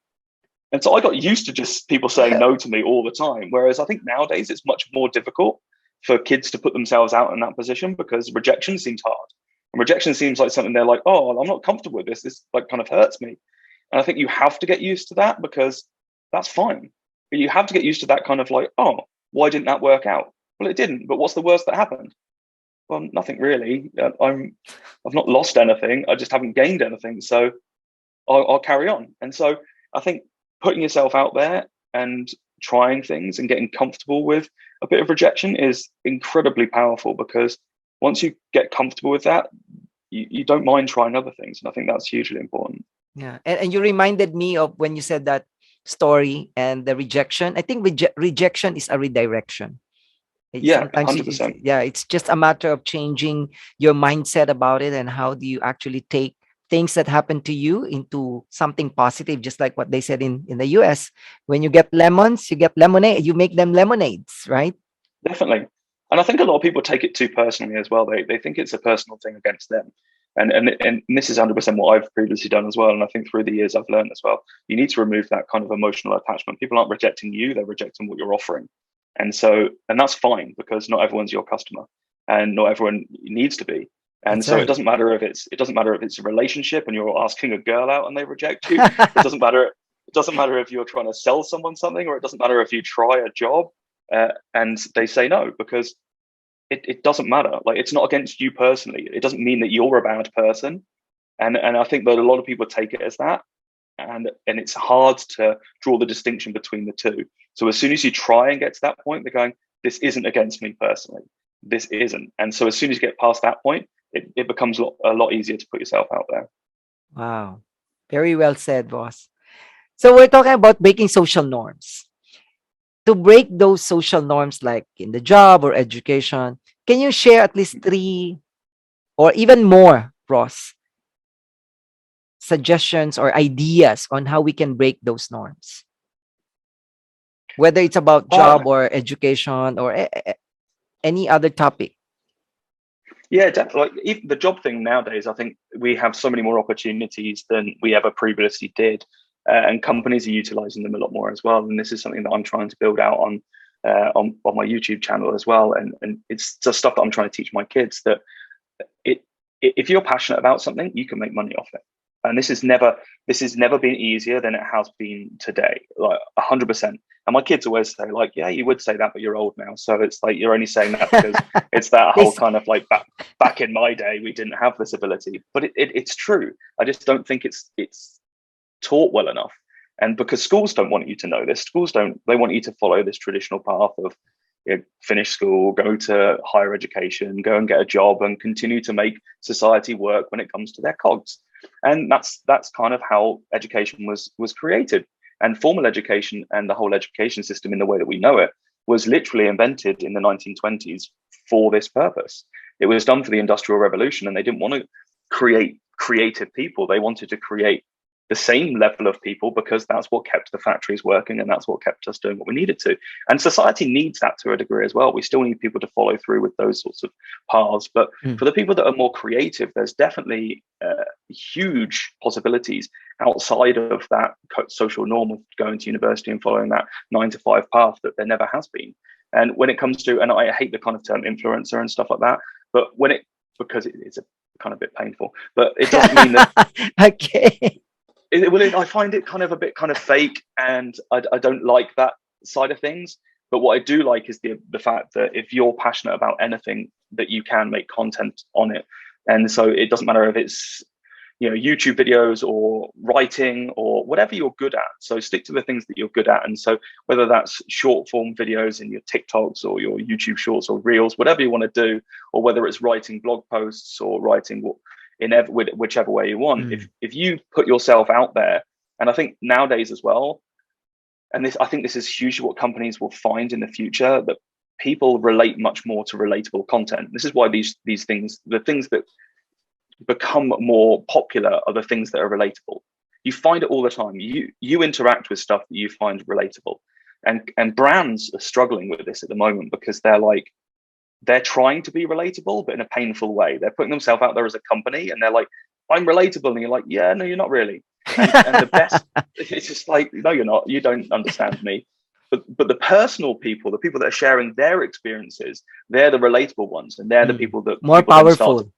and so I got used to just people saying no to me all the time. Whereas I think nowadays it's much more difficult for kids to put themselves out in that position, because rejection seems hard. And rejection seems like something they're like, oh, I'm not comfortable with this. This like kind of hurts me. And I think you have to get used to that, because that's fine. But you have to get used to that kind of like, oh, why didn't that work out? Well, it didn't. But what's the worst that happened? Well, nothing really. I've not lost anything. I just haven't gained anything. So I'll carry on. And so I think putting yourself out there and trying things and getting comfortable with a bit of rejection is incredibly powerful, because once you get comfortable with that, you don't mind trying other things. And I think that's hugely important. Yeah. And you reminded me of when you said that story and the rejection. I think rejection is a redirection. Yeah, Sometimes 100%. yeah, it's just a matter of changing your mindset about it, and how do you actually take things that happen to you into something positive, just like what they said in the US. When you get lemons, you get lemonade, you make them lemonades, right? Definitely. And I think a lot of people take it too personally as well. They think it's a personal thing against them. And this is 100% what I've previously done as well. And I think through the years I've learned as well, you need to remove that kind of emotional attachment. People aren't rejecting you, they're rejecting what you're offering. And that's fine, because not everyone's your customer and not everyone needs to be. And That's so right. it doesn't matter if it's a relationship and you're asking a girl out and they reject you. It doesn't matter if you're trying to sell someone something, or it doesn't matter if you try a job and they say no, because it doesn't matter. Like, it's not against you personally. It doesn't mean that you're a bad person. And I think that a lot of people take it as that. And it's hard to draw the distinction between the two. So as soon as you try and get to that point, they're going, this isn't against me personally. This isn't. And so as soon as you get past that point, it becomes a lot easier to put yourself out there. Wow. Very well said, boss. So we're talking about breaking social norms. To break those social norms, like in the job or education, can you share at least 3 or even more, Ross, suggestions or ideas on how we can break those norms? Whether it's about Uh, job or education or any other topic. yeah, definitely. Like, even the job thing nowadays, I think we have so many more opportunities than we ever previously did. And companies are utilizing them a lot more as well. And this is something that I'm trying to build out on my YouTube channel as well. And it's just stuff that I'm trying to teach my kids, that it if you're passionate about something, you can make money off it. And this has never been easier than it has been today, like 100%. And my kids always say, like, yeah, you would say that, but you're old now. So it's like, you're only saying that because it's that whole kind of like, back in my day, we didn't have this ability. But it's true. I just don't think it's taught well enough. And because schools don't want you to know this, they want you to follow this traditional path of, you know, finish school, go to higher education, go and get a job, and continue to make society work when it comes to their cogs. And that's kind of how education was created. And formal education and the whole education system in the way that we know it was literally invented in the 1920s for this purpose. It was done for the Industrial Revolution, and they didn't want to create creative people. They wanted to create the same level of people, because that's what kept the factories working, and that's what kept us doing what we needed to. And society needs that to a degree as well. We still need people to follow through with those sorts of paths. But for the people that are more creative, there's definitely huge possibilities outside of that social norm of going to university and following that 9 to 5 path that there never has been. And when it comes to, and I hate the kind of term influencer and stuff like that, but because it's a kind of bit painful, but it doesn't mean that. Okay. I find it kind of a bit kind of fake, and I don't like that side of things. But what I do like is the fact that if you're passionate about anything, that you can make content on it. And so it doesn't matter if it's, you know, YouTube videos or writing or whatever you're good at. So stick to the things that you're good at. And so whether that's short form videos in your TikToks or your YouTube shorts or reels, whatever you want to do, or whether it's writing blog posts or writing in whichever way you want, if you put yourself out there. And I think nowadays as well, and I think this is hugely what companies will find in the future, that people relate much more to relatable content. This is why these things, the things that become more popular, are the things that are relatable. You find it all the time. You interact with stuff that you find relatable, and brands are struggling with this at the moment, because they're trying to be relatable, but in a painful way. They're putting themselves out there as a company, and they're like, I'm relatable. And you're like, yeah, no, you're not really. And the best, it's just like, no, you're not. You don't understand me. But the personal people, the people that are sharing their experiences, they're the relatable ones. And they're the people that more people then start powerful.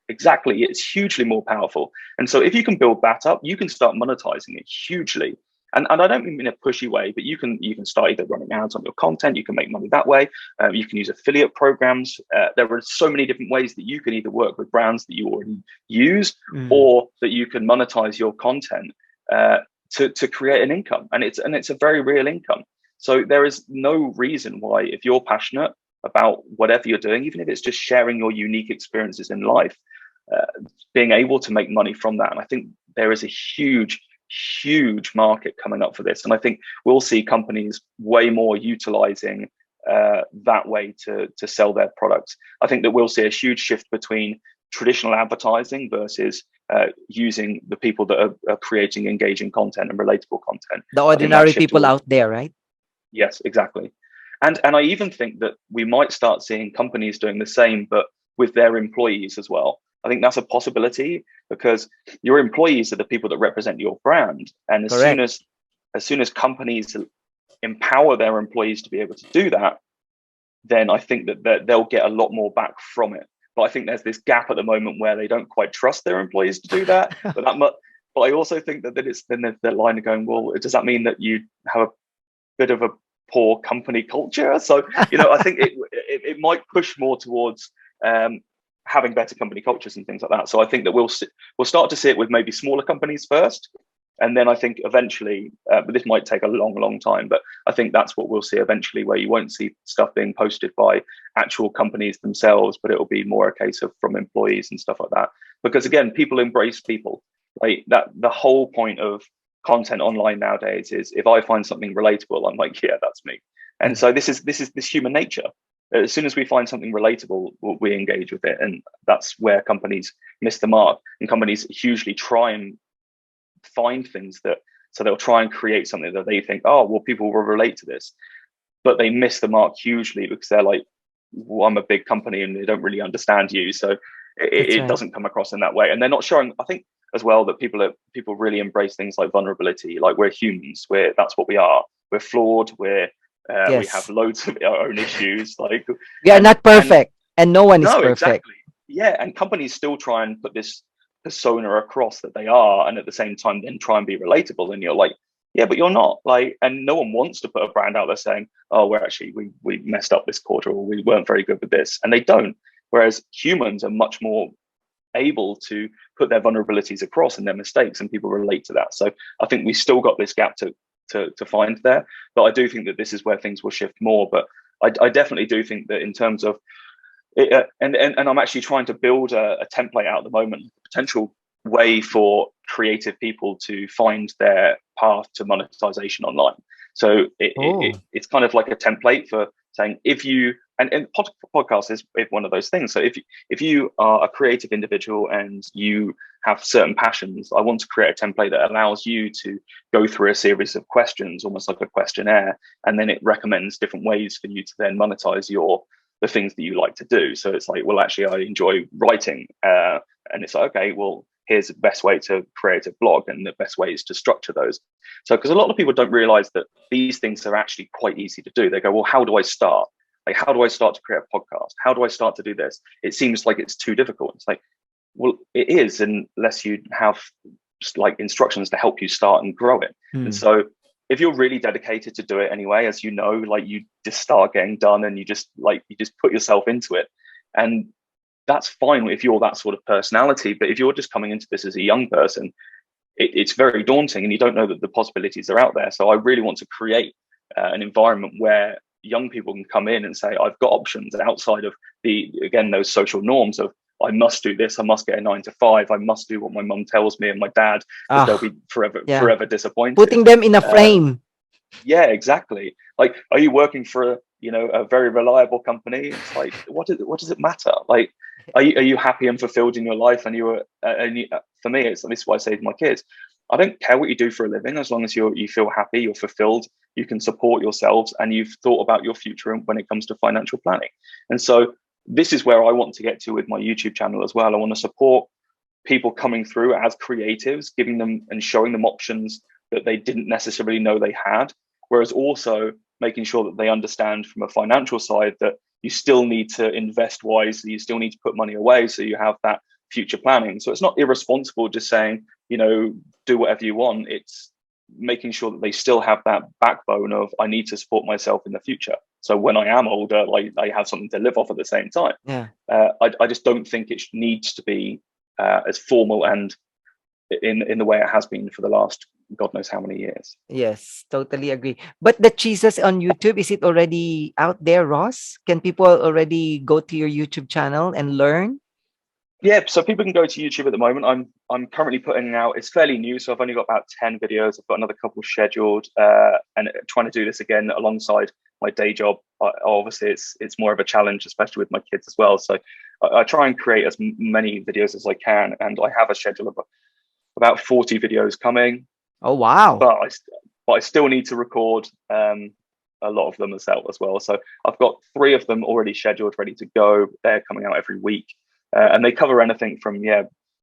Exactly. It's hugely more powerful. And so if you can build that up, you can start monetizing it hugely. And I don't mean in a pushy way, but you can start either running ads on your content, you can make money that way, you can use affiliate programs. There are so many different ways that you can either work with brands that you already use, Mm. or that you can monetize your content to create an income, and it's a very real income. So there is no reason why, if you're passionate about whatever you're doing, even if it's just sharing your unique experiences in life, uh, being able to make money from that. And I think there is a huge market coming up for this, and I think we'll see companies way more utilizing that way to sell their products. I think that we'll see a huge shift between traditional advertising versus using the people that are creating engaging content and relatable content. The I think that ordinary shift people will, out there, right? yes, exactly. And I even think that we might start seeing companies doing the same, but with their employees as well. I think that's a possibility, because your employees are the people that represent your brand. And Correct. as soon as companies empower their employees to be able to do that, then I think that they'll get a lot more back from it. But I think there's this gap at the moment where they don't quite trust their employees to do that. But I also think that it's then there's that line of going, well, does that mean that you have a bit of a poor company culture? So, I think it might push more towards having better company cultures and things like that. So I think that we'll start to see it with maybe smaller companies first, and then I think eventually, but this might take a long time, but I think that's what we'll see eventually, where you won't see stuff being posted by actual companies themselves, but it'll be more a case of from employees and stuff like that. Because again, people embrace people. Like that, the whole point of content online nowadays is, if I find something relatable, I'm like, yeah, that's me. And so this is this human nature. As soon as we find something relatable, we engage with it, and that's where companies miss the mark. And companies hugely try and find things so they'll try and create something that they think, oh, well, people will relate to this, but they miss the mark hugely, because they're like, well, I'm a big company and they don't really understand you, so That's it right. doesn't come across in that way. And they're not showing, I think, as well, that people really embrace things like vulnerability. Like, we're humans, that's what we are. We're flawed, we have Yes. loads of our own issues, like, We are not and perfect, and no one is no, perfect. exactly. Yeah, and companies still try and put this persona across that they are, and at the same time then try and be relatable. And you're like, yeah, but you're not. Like, and no one wants to put a brand out there saying, oh, we're actually we messed up this quarter, or we weren't very good with this, and they don't. Whereas humans are much more able to put their vulnerabilities across and their mistakes, and people relate to that. So I think we still got this gap to find there. But I do think that this is where things will shift more. But I definitely do think that in terms of it, and I'm actually trying to build a template out at the moment, a potential way for creative people to find their path to monetization online. So Oh, it's kind of like a template for saying, if you, and podcast is one of those things. So if you are a creative individual and you have certain passions, I want to create a template that allows you to go through a series of questions, almost like a questionnaire, and then it recommends different ways for you to then monetize the things that you like to do. So it's like, well, actually, I enjoy writing, and it's like, okay, well, here's the best way to create a blog, and the best way is to structure those. So, because a lot of people don't realize that these things are actually quite easy to do. They go, well, how do I start? Like, how do I start to create a podcast? How do I start to do this? It seems like it's too difficult. It's like, well, it is, unless you have just like instructions to help you start and grow it. And hmm. so if you're really dedicated to do it anyway, as you know, like, you just start getting done, and you just put yourself into it. And that's fine if you're that sort of personality. But if you're just coming into this as a young person, it's very daunting, and you don't know that the possibilities are out there. So I really want to create an environment where young people can come in and say, I've got options outside of those social norms of, I must do this, I must get a 9 to 5, I must do what my mum tells me and my dad, because they'll Ah, be yeah. forever disappointed. Putting them in a Uh, frame. yeah, exactly. Like, are you working for a very reliable company? It's like, what does it matter? Like, are you happy and fulfilled in your life? And for me, this is what I say to my kids. I don't care what you do for a living, as long as you feel happy, you're fulfilled, you can support yourselves, and you've thought about your future when it comes to financial planning. And so this is where I want to get to with my YouTube channel as well. I want to support people coming through as creatives, giving them and showing them options that they didn't necessarily know they had, whereas also making sure that they understand from a financial side that you still need to invest wisely, you still need to put money away, so you have that future planning. So it's not irresponsible just saying, do whatever you want. making sure that they still have that backbone of I need to support myself in the future. So when I am older, like I have something to live off at the same time. Yeah. I just don't think it needs to be as formal and in the way it has been for the last God knows how many years. Yes, totally agree. But the cheeses on YouTube, is it already out there, Ross? Can people already go to your YouTube channel and learn? Yeah, so people can go to YouTube at the moment. I'm currently putting out. It's fairly new, so I've only got about 10 videos. I've got another couple scheduled, and trying to do this again alongside my day job. Obviously, it's more of a challenge, especially with my kids as well. So I try and create as many videos as I can, and I have a schedule of about 40 videos coming. Oh, wow. But I still need to record a lot of them myself as well. So I've got 3 of them already scheduled, ready to go. They're coming out every week. And they cover anything from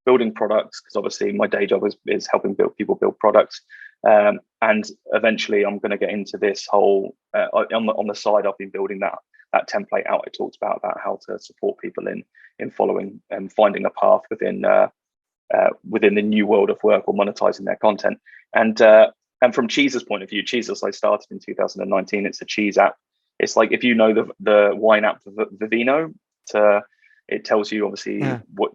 building products, because obviously my day job is helping people build products, and eventually I'm going to get into this whole on the side. I've been building that template out I talked about how to support people in following and finding a path within the new world of work or monetizing their content. And from Cheese's point of view, Cheese's I started in 2019. It's a cheese app. It's like if you know the wine app Vivino. It tells you obviously what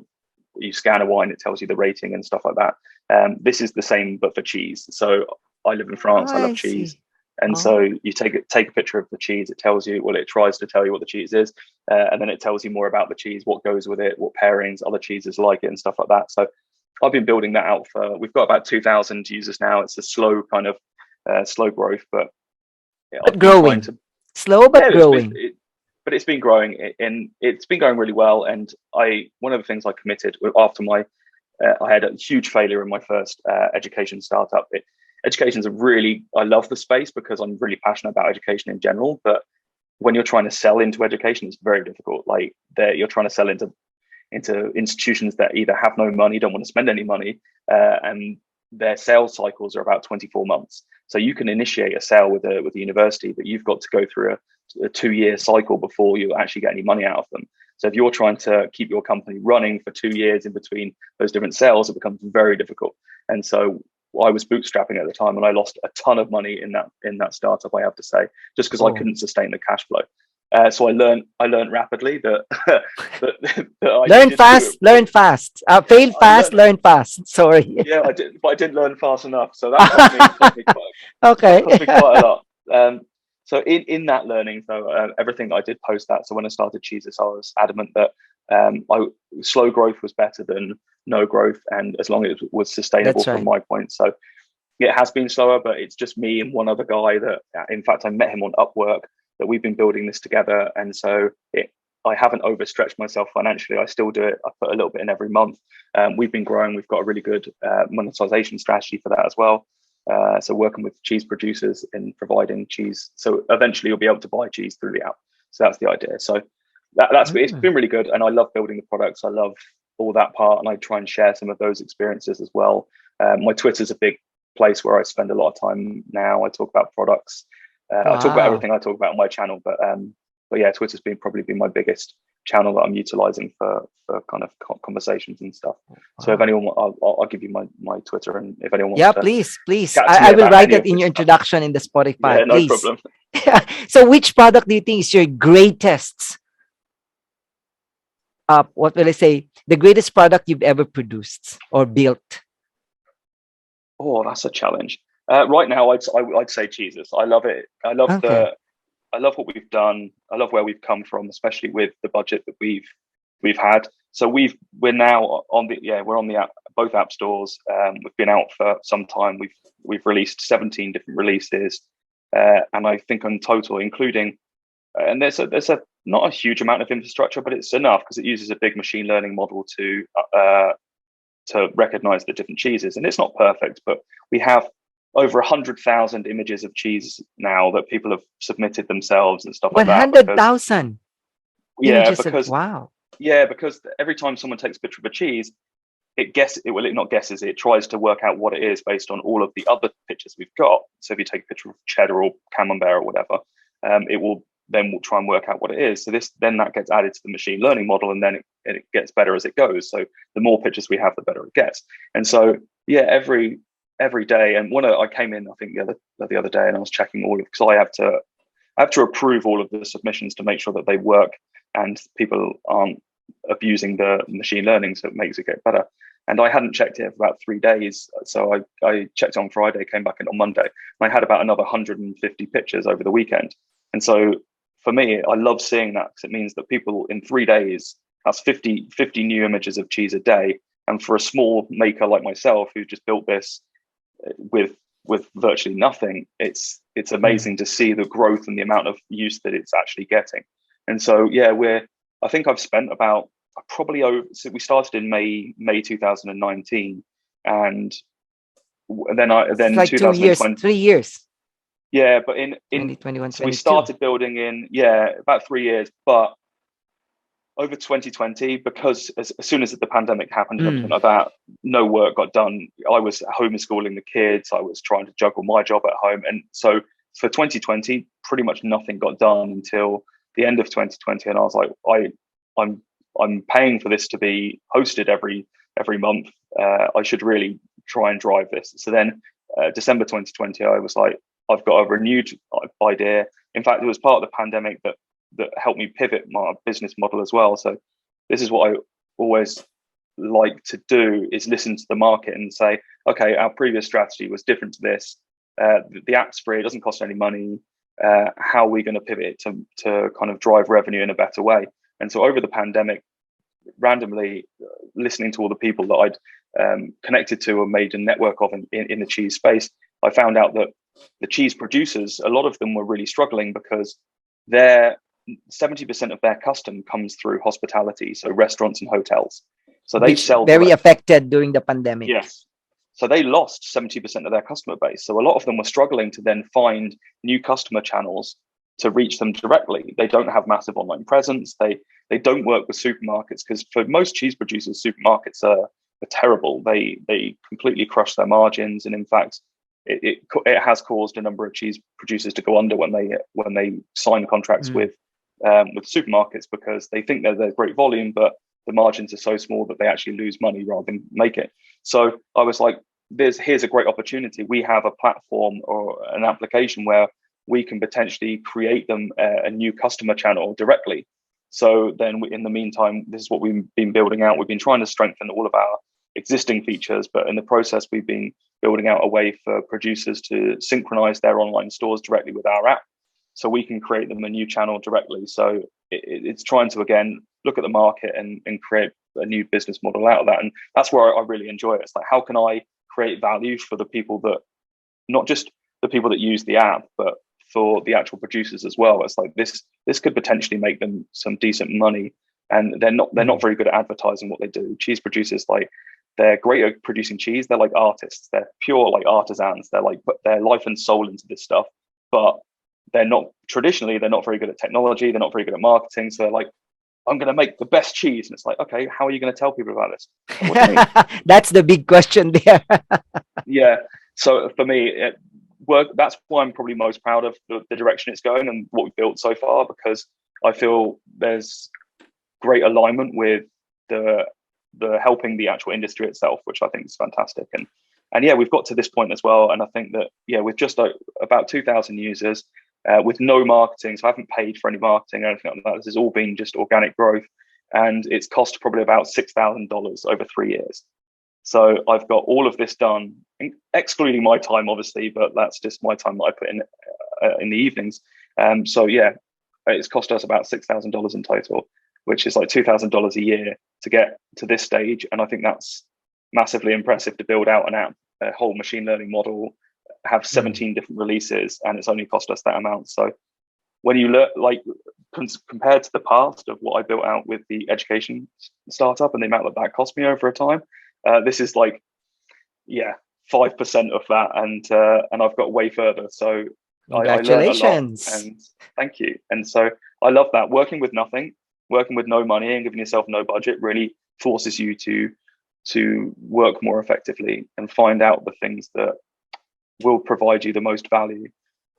you scan a wine, it tells you the rating and stuff like that. This is the same but for cheese. So I live in France. I love cheese, and so you take a picture of the cheese. It tells you, well, it tries to tell you what the cheese is, and then it tells you more about the cheese, what goes with it, what pairings, other cheeses like it, and stuff like that. So I've been building that out we've got about 2,000 users now. It's a slow kind of slow growth, but I've been growing. Slow but growing. But it's been growing, and it's been going really well. And one of the things I committed after I had a huge failure in my first education startup. Education's I love the space because I'm really passionate about education in general. But when you're trying to sell into education, it's very difficult. Like you're trying to sell into institutions that either have no money, don't want to spend any money, and their sales cycles are about 24 months. So you can initiate a sale with a university, but you've got to go through a 2-year cycle before you actually get any money out of them. So if you're trying to keep your company running for 2 years in between those different sales, it becomes very difficult. And so I was bootstrapping at the time, and I lost a ton of money in that startup, I have to say, just because I couldn't sustain the cash flow. So I learned rapidly that, that learn fast. Fail fast, learn fast. Sorry. Yeah, I did, but I didn't learn fast enough. So that cost me okay. That cost me quite a lot. So in that learning, though, everything that I did post that. So when I started Cheeses, I was adamant that slow growth was better than no growth, and as long as it was sustainable from my point. So it has been slower, but it's just me and one other guy that, in fact, I met him on Upwork, that we've been building this together. And so I haven't overstretched myself financially. I still do it. I put a little bit in every month. We've been growing. We've got a really good monetization strategy for that as well. So working with cheese producers in providing cheese. So eventually you'll be able to buy cheese through the app. So that's the idea. So it's been really good. And I love building the products. I love all that part. And I try and share some of those experiences as well. My Twitter's a big place where I spend a lot of time now. I talk about products. I talk about everything I talk about on my channel, but yeah, Twitter's probably been my biggest channel that I'm utilizing for kind of conversations and stuff. Wow. So if anyone, I'll give you my Twitter, and if anyone wants to, please, I will write it in your introduction in the Spotify. Yeah, no problem. So, which product do you think is your greatest? What will I say? The greatest product you've ever produced or built? Oh, that's a challenge. Right now, I'd say Cheeses. I love it. I love I love what we've done. I love where we've come from, especially with the budget that we've had. So we're now on the app, both app stores. We've been out for some time. We've released 17 different releases, and I think in total, including and there's a not a huge amount of infrastructure, but it's enough because it uses a big machine learning model to recognize the different cheeses, and it's not perfect, but we have over 100,000 images of cheese now that people have submitted themselves and stuff like that. 100,000. Yeah, because wow. Yeah, because every time someone takes a picture of a cheese, it tries to work out what it is based on all of the other pictures we've got. So if you take a picture of cheddar or camembert or whatever, we'll try and work out what it is. So that gets added to the machine learning model, and then it gets better as it goes. So the more pictures we have, the better it gets. And so yeah, every every day. And I came in, I think the other day, and I was checking all of, because I have to approve all of the submissions to make sure that they work and people aren't abusing the machine learning, so it makes it get better. And I hadn't checked it for about 3 days. So I checked on Friday, came back in on Monday, and I had about another 150 pictures over the weekend. And so for me, I love seeing that, because it means that people in 3 days, that's 50 new images of cheese a day. And for a small maker like myself, who just built this with virtually nothing, it's amazing to see the growth and the amount of use that it's actually getting. And so, yeah, I think I've spent about probably over, so we started in May 2019, and then It's like 2 years, 3 years. Yeah, but in 2021, so we started building in about 3 years, but over 2020, because as soon as the pandemic happened and everything like that, no work got done. I was homeschooling the kids. I was trying to juggle my job at home, and so for 2020, pretty much nothing got done until the end of 2020. And I was like, I'm paying for this to be hosted every month. I should really try and drive this. So then December 2020, I was like, I've got a renewed idea. In fact, it was part of the pandemic that helped me pivot my business model as well. So this is what I always like to do, is listen to the market and say, okay, our previous strategy was different to this. The app's free, it doesn't cost any money. How are we going to pivot to kind of drive revenue in a better way? And so over the pandemic, randomly listening to all the people that I'd connected to or made a network of in the cheese space, I found out that the cheese producers, a lot of them were really struggling, because 70% of their custom comes through hospitality, so restaurants and hotels. So they sell very affected during the pandemic. Yes. So they lost 70% of their customer base. So a lot of them were struggling to then find new customer channels to reach them directly. They don't have massive online presence. They don't work with supermarkets, because for most cheese producers, supermarkets are terrible. They completely crush their margins, and in fact, it has caused a number of cheese producers to go under when they sign contracts with supermarkets, because they think they're great volume, but the margins are so small that they actually lose money rather than make it. So I was like, here's a great opportunity. We have a platform or an application where we can potentially create them a new customer channel directly. So then in the meantime, this is what we've been building out. We've been trying to strengthen all of our existing features, but in the process, we've been building out a way for producers to synchronize their online stores directly with our app, so we can create them a new channel directly. So it's trying to, again, look at the market and create a new business model out of that. And that's where I really enjoy it. It's like, how can I create value for the people that, not just the people that use the app, but for the actual producers as well? It's like this could potentially make them some decent money, and they're not very good at advertising what they do. Cheese producers, like, they're great at producing cheese. They're like artists. They're pure like artisans. They're like put their life and soul into this stuff, but they're not very good at technology. They're not very good at marketing. So they're like, I'm going to make the best cheese. And it's like, okay, how are you going to tell people about this? What do you mean? That's the big question there. Yeah. So for me, that's why I'm probably most proud of the direction it's going and what we've built so far, because I feel there's great alignment with the helping the actual industry itself, which I think is fantastic. And yeah, we've got to this point as well. And I think that, yeah, with just about 2,000 users, with no marketing, so I haven't paid for any marketing or anything like that. This has all been just organic growth, and it's cost probably about $6,000 over 3 years. So I've got all of this done, excluding my time, obviously, but that's just my time that I put in the evenings. So yeah, it's cost us about $6,000 in total, which is like $2,000 a year to get to this stage. And I think that's massively impressive, to build out an app, a whole machine learning model, have 17 different releases, and it's only cost us that amount. So when you look, like, compared to the past of what I built out with the education startup and the amount that cost me over a time, this is like, 5% of that, and I've got way further. So congratulations. I learned a lot, and thank you. And so I love that. Working with nothing, working with no money, and giving yourself no budget really forces you to work more effectively and find out the things that will provide you the most value.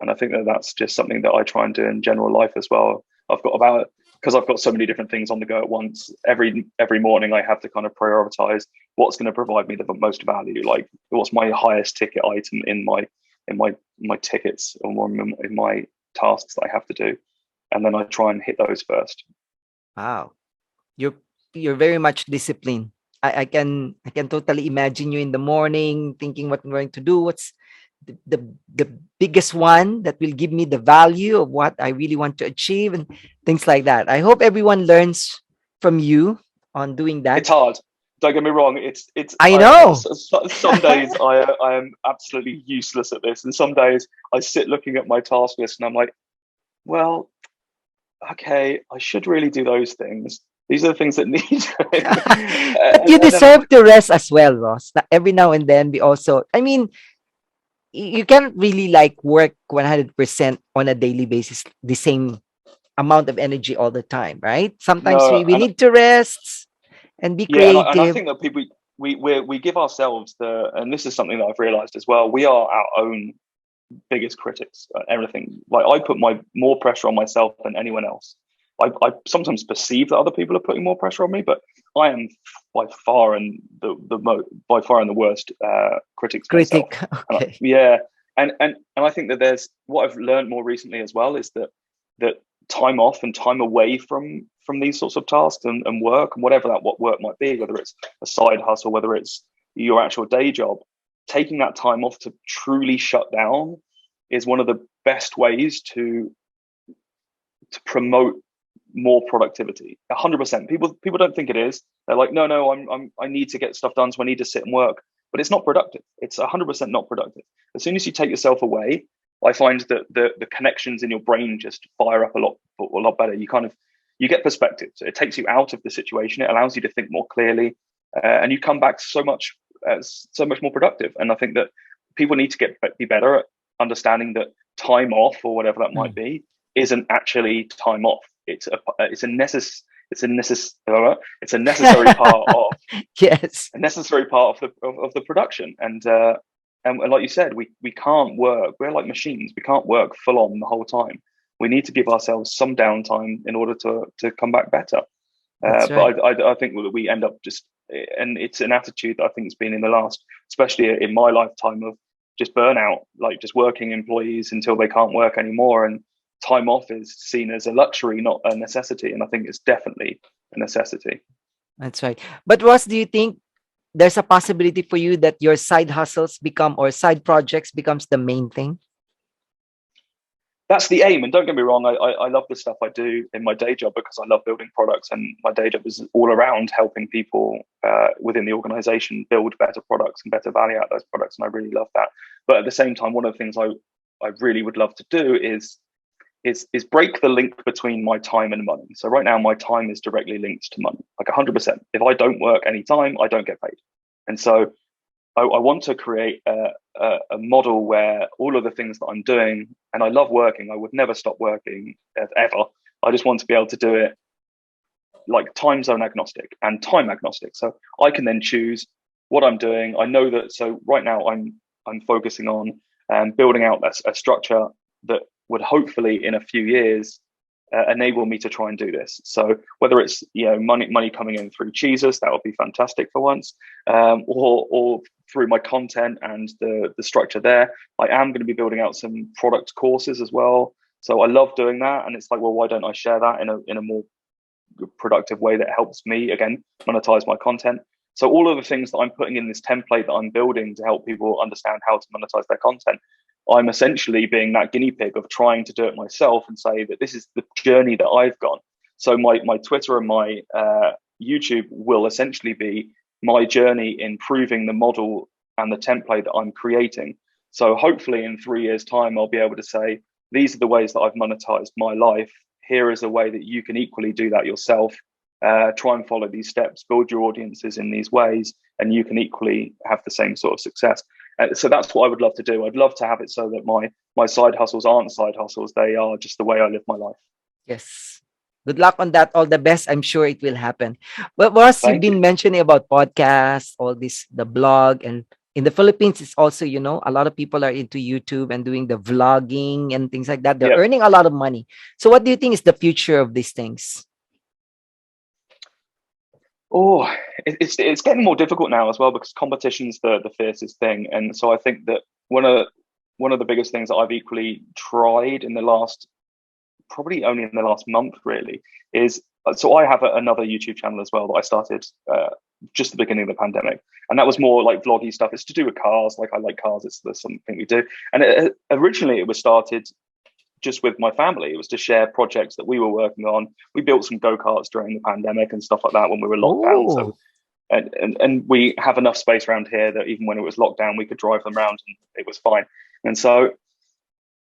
And I think that that's just something that I try and do in general life as well. Because I've got so many different things on the go at once. Every morning I have to kind of prioritize what's going to provide me the most value, like what's my highest ticket item in my tickets or in my tasks that I have to do, and then I try and hit those first. Wow. You're you're very much disciplined. I can totally imagine you in the morning thinking what I'm going to do, what's the biggest one that will give me the value of what I really want to achieve and things like that. I hope everyone learns from you on doing that. It's hard. Don't get me wrong. It's I know. some days I am absolutely useless at this, and some days I sit looking at my task list and I'm like, well, okay, I should really do those things. These are the things that need doing. But you And then I'm deserve like, to rest as well, Ross. Every now and then we also, I mean, you can't really like work 100% on a daily basis, the same amount of energy all the time, right? Sometimes no, we need to rest and be yeah, and I creative. think that people we give ourselves and this is something that I've realized as well. We are our own biggest critics at everything. Like I put more pressure on myself than anyone else. I sometimes perceive that other people are putting more pressure on me, but I am by far in by far in the worst critics myself. Critic. And Okay. yeah, and I think that there's what I've learned more recently as well is that time off and time away from these sorts of tasks and work and whatever what work might be, whether it's a side hustle, whether it's your actual day job, taking that time off to truly shut down is one of the best ways to promote more productivity. 100%. People don't think it is. They're like, no, I need to get stuff done, so I need to sit and work. But it's not productive. It's 100% not productive. As soon as you take yourself away, I find that the connections in your brain just fire up a lot better. You get perspective. So it takes you out of the situation. It allows you to think more clearly, and you come back so much more productive. And I think that people need to be better at understanding that time off or whatever that might be isn't actually time off. It's a necessary part of Yes. a necessary part of the production. And like you said, we can't work. We're like machines. We can't work full on the whole time. We need to give ourselves some downtime in order to come back better. That's right. But I think that we end up just, and it's an attitude that I think has been in the last, especially in my lifetime, of just burnout, like just working employees until they can't work anymore. And time off is seen as a luxury, not a necessity. And I think it's definitely a necessity. That's right. But Ross, do you think there's a possibility for you that your side hustles become or side projects becomes the main thing? That's the aim. And don't get me wrong, I love the stuff I do in my day job because I love building products, and my day job is all around helping people within the organization build better products and better value out of those products. And I really love that. But at the same time, one of the things I really would love to do is break the link between my time and money. So right now, my time is directly linked to money, like 100%. If I don't work any time, I don't get paid. And so I want to create a model where all of the things that I'm doing, and I love working, I would never stop working ever. I just want to be able to do it like time zone agnostic and time agnostic. So I can then choose what I'm doing. I know that. So right now I'm focusing on building out a structure that would hopefully in a few years enable me to try and do this. So whether it's money coming in through cheeses, that would be fantastic for once, or through my content and the structure there. I am going to be building out some product courses as well. So I love doing that, and it's like, well, why don't I share that in a more productive way that helps me again monetize my content? So all of the things that I'm putting in this template that I'm building to help people understand how to monetize their content, I'm essentially being that guinea pig of trying to do it myself and say that this is the journey that I've gone. So my Twitter and my YouTube will essentially be my journey in proving the model and the template that I'm creating. So hopefully in 3 years' time, I'll be able to say, these are the ways that I've monetized my life. Here is a way that you can equally do that yourself. Try and follow these steps, build your audiences in these ways, and you can equally have the same sort of success. So that's what I would love to do. I'd love to have it so that my side hustles aren't side hustles. They are just the way I live my life. Yes. Good luck on that. All the best. I'm sure it will happen. But Ross, you've Thank been you. mentioning about podcasts, all this, the blog, and in the Philippines, it's also, a lot of people are into YouTube and doing the vlogging and things like that. They're Yeah. earning a lot of money. So what do you think is the future of these things? Oh, it's getting more difficult now as well, because competition's the fiercest thing. And so I think that one of the biggest things that I've equally tried in the last, probably only in the last month really, is, so I have another YouTube channel as well that I started just the beginning of the pandemic, and that was more like vloggy stuff. It's to do with cars. Like, I like cars. It's something we do. And originally it was started just with my family. It was to share projects that we were working on. We built some go-karts during the pandemic and stuff like that when we were locked down. Oh, So and we have enough space around here that even when it was locked down, we could drive them around and it was fine. And so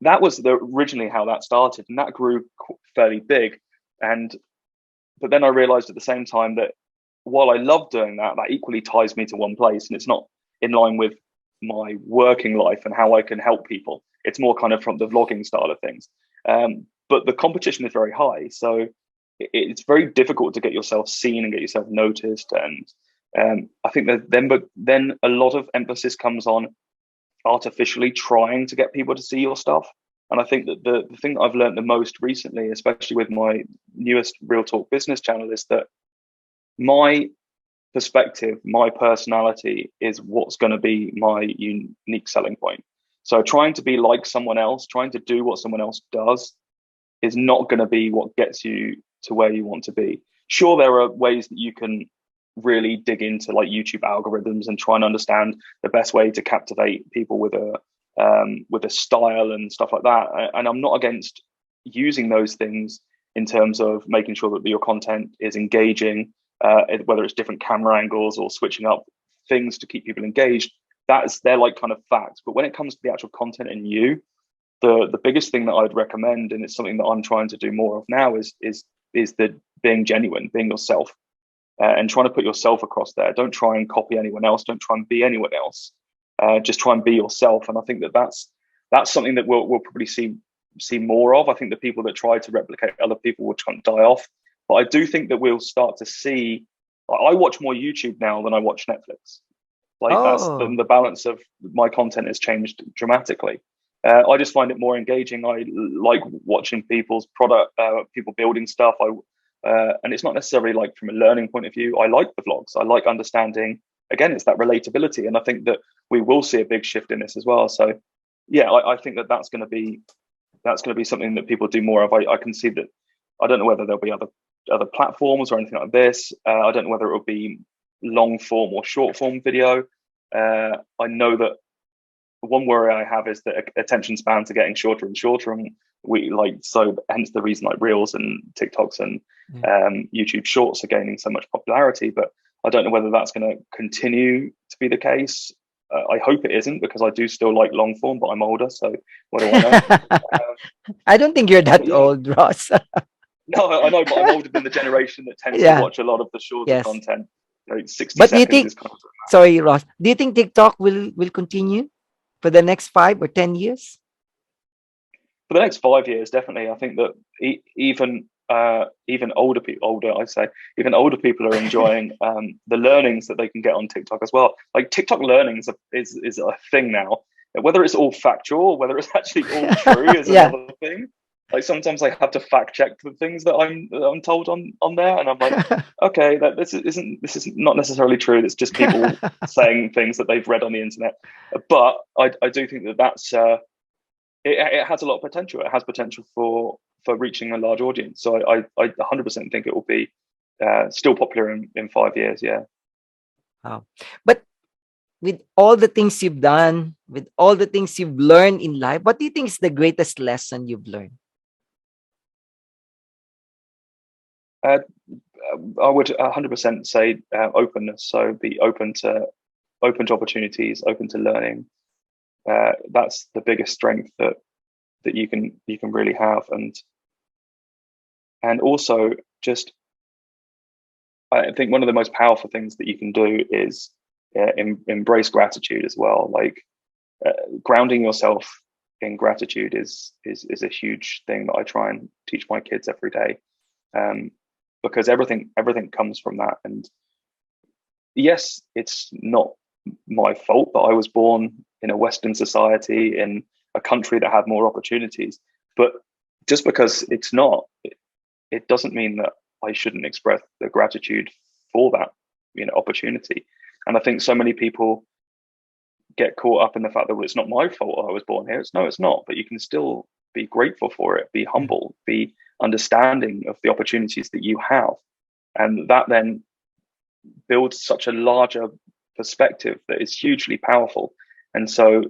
that was originally how that started, and that grew fairly big. And but then I realized at the same time that while I love doing that, that equally ties me to one place, and it's not in line with my working life and how I can help people. It's more kind of from the vlogging style of things. But the competition is very high, so it's very difficult to get yourself seen and get yourself noticed. And I think that then a lot of emphasis comes on artificially trying to get people to see your stuff. And I think that the thing that I've learned the most recently, especially with my newest Real Talk business channel, is that my perspective, my personality is what's going to be my unique selling point. So trying to be like someone else, trying to do what someone else does, is not going to be what gets you to where you want to be. Sure, there are ways that you can really dig into like YouTube algorithms and try and understand the best way to captivate people with a style and stuff like that. And I'm not against using those things in terms of making sure that your content is engaging, whether it's different camera angles or switching up things to keep people engaged. They're like kind of facts. But when it comes to the actual content and the biggest thing that I'd recommend, and it's something that I'm trying to do more of now, is the being genuine, being yourself, and trying to put yourself across there. Don't try and copy anyone else. Don't try and be anyone else. Just try and be yourself. And I think that that's something that we'll probably see more of. I think the people that try to replicate other people will try and die off. But I do think that we'll start to see. I watch more YouTube now than I watch Netflix. Like, that's oh, the balance of my content has changed dramatically. I just find it more engaging. I like watching people's product, people building stuff. And it's not necessarily like from a learning point of view. I like the vlogs. I like understanding. Again, it's that relatability, and I think that we will see a big shift in this as well. So, yeah, I think that that's going to be something that people do more of. I can see that. I don't know whether there'll be other platforms or anything like this. I don't know whether it will be long form or short form video. I know that one worry I have is that attention spans are getting shorter and shorter, and hence the reason like Reels and TikToks and YouTube Shorts are gaining so much popularity. But I don't know whether that's going to continue to be the case. I hope it isn't, because I do still like long form, but I'm older, so what do I know? I don't think you're that Yeah, old, Ross. no, I know, but I'm older than the generation that tends to Yeah, watch a lot of the shorter yes. content. 60 But do you seconds is think, kind of. sorry, Ross, do you think TikTok will continue for the next 5 or 10 years? For the next 5 years, definitely. I think that even older people, even older people are enjoying the learnings that they can get on TikTok as well. Like, TikTok learnings is a thing now. Whether it's all factual, whether it's actually all true, is Yeah. another thing. Like, sometimes I have to fact check the things that I'm told on there, and I'm like, okay, that this is not necessarily true. It's just people saying things that they've read on the internet. But I do think that that's. It has a lot of potential. It has potential for reaching a large audience. So I 100% think it will be still popular in 5 years. Yeah. Wow. But with all the things you've done, with all the things you've learned in life, what do you think is the greatest lesson you've learned? Uh, I would 100% say openness. So be open to opportunities, open to learning. That's the biggest strength that you can really have, and also just, I think one of the most powerful things that you can do is embrace gratitude as well. Like, grounding yourself in gratitude is a huge thing that I try and teach my kids every day, because everything comes from that. And yes, it's not my fault that I was born in a Western society in a country that had more opportunities, but just because it's not, it doesn't mean that I shouldn't express the gratitude for that. opportunity. And I think so many people get caught up in the fact that, well, it's not my fault I was born here. No, it's not. But you can still be grateful for it, be humble, be understanding of the opportunities that you have. And that then builds such a larger perspective that is hugely powerful. And so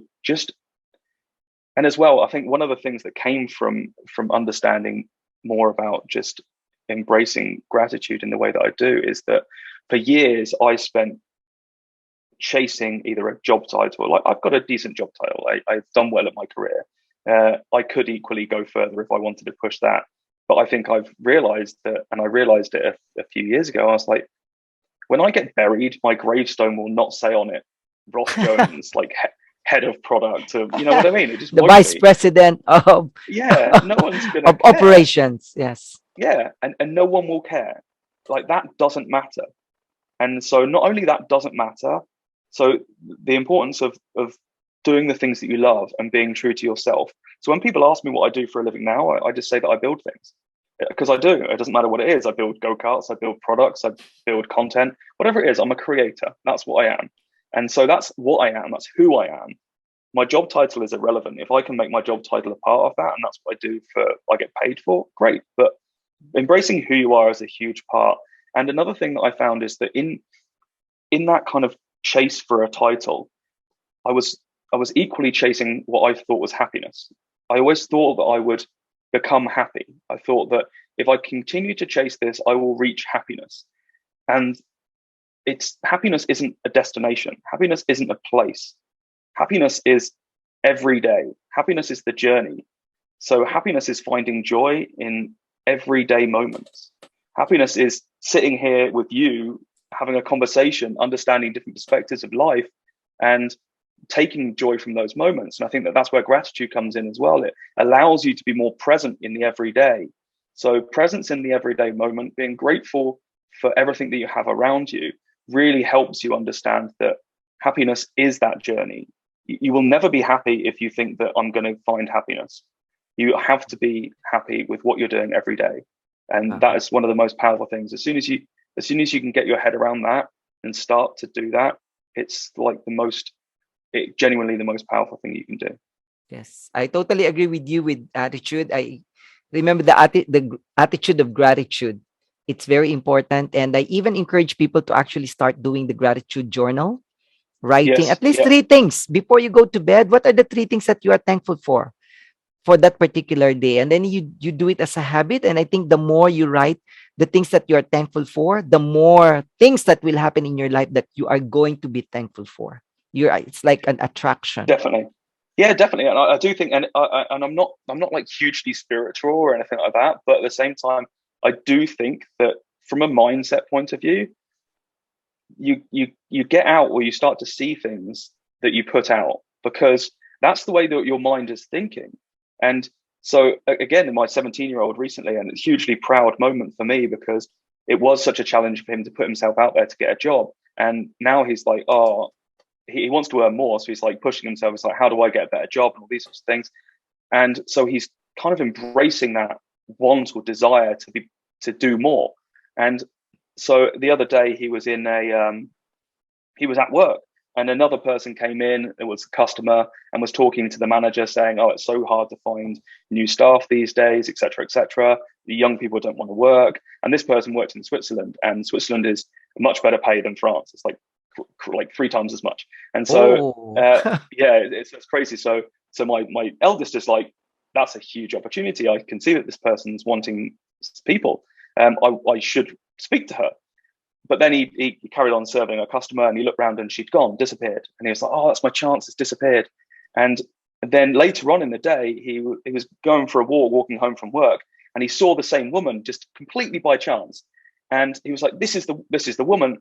and as well, I think one of the things that came from understanding more about just embracing gratitude in the way that I do is that for years I spent chasing either a job title, like I've got a decent job title, I've done well at my career. I could equally go further if I wanted to push that. But I think I've realized that, and I realized it a few years ago, I was like, when I get buried, my gravestone will not say on it, Ross Jones, like head of product, or, you know what I mean? It just The won't vice be. president of Yeah, no one's going to of operations. Yes. Yeah, and no one will care. Like, that doesn't matter. And so not only that doesn't matter, so the importance of doing the things that you love and being true to yourself. So when people ask me what I do for a living now, I just say that I build things, because I do. It doesn't matter what it is. I build go-karts, I build products, I build content, whatever it is. I'm a creator. That's what I am. And so that's what I am. That's who I am. My job title is irrelevant. If I can make my job title a part of that, and that's what I do I get paid for, great. But embracing who you are is a huge part. And another thing that I found is that in that kind of chase for a title, I was equally chasing what I thought was happiness. I always thought that I would become happy. I thought that if I continue to chase this, I will reach happiness. And happiness isn't a destination. Happiness isn't a place. Happiness is every day. Happiness is the journey. So happiness is finding joy in everyday moments. Happiness is sitting here with you, having a conversation, understanding different perspectives of life, and taking joy from those moments. And I think that that's where gratitude comes in as well. It allows you to be more present in the everyday. So presence in the everyday moment, being grateful for everything that you have around you, really helps you understand that happiness is that journey. You will never be happy if you think that I'm going to find happiness. You have to be happy with what you're doing every day. And that is one of the most powerful things. As soon as you can get your head around that and start to do that, it's like genuinely the most powerful thing you can do. Yes, I totally agree with you with attitude. I remember the attitude of gratitude. It's very important. And I even encourage people to actually start doing the gratitude journal, writing Yes. at least Yeah. 3 things before you go to bed. What are the 3 things that you are thankful for that particular day? And then you do it as a habit. And I think the more you write the things that you are thankful for, the more things that will happen in your life that you are going to be thankful for. It's like an attraction. Definitely. Yeah, definitely. And I do think, and I'm not like hugely spiritual or anything like that, but at the same time, I do think that from a mindset point of view, you get out, or you start to see things that you put out, because that's the way that your mind is thinking. And so again, my 17-year-old recently, and it's a hugely proud moment for me, because it was such a challenge for him to put himself out there to get a job. And now he's like, oh, he wants to earn more. So he's like pushing himself. It's like, how do I get a better job and all these sorts of things? And so he's kind of embracing that want or desire to do more. And so the other day he was he was at work, and another person came in. It was a customer, and was talking to the manager, saying, "Oh, it's so hard to find new staff these days, etc., etc. The young people don't want to work." And this person worked in Switzerland, and Switzerland is much better paid than France. It's like 3 times as much. And so yeah, it's crazy. So my eldest is like, that's a huge opportunity. I can see that this person's wanting people. I should speak to her. But then he carried on serving a customer, and he looked around and she'd disappeared. And he was like, oh, that's my chance. It's disappeared. And then later on in the day, he was going for a walk, walking home from work, and he saw the same woman just completely by chance. And he was like, this is the woman.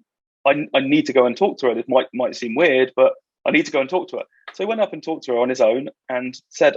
I need to go and talk to her. This might seem weird, but I need to go and talk to her. So he went up and talked to her on his own and said,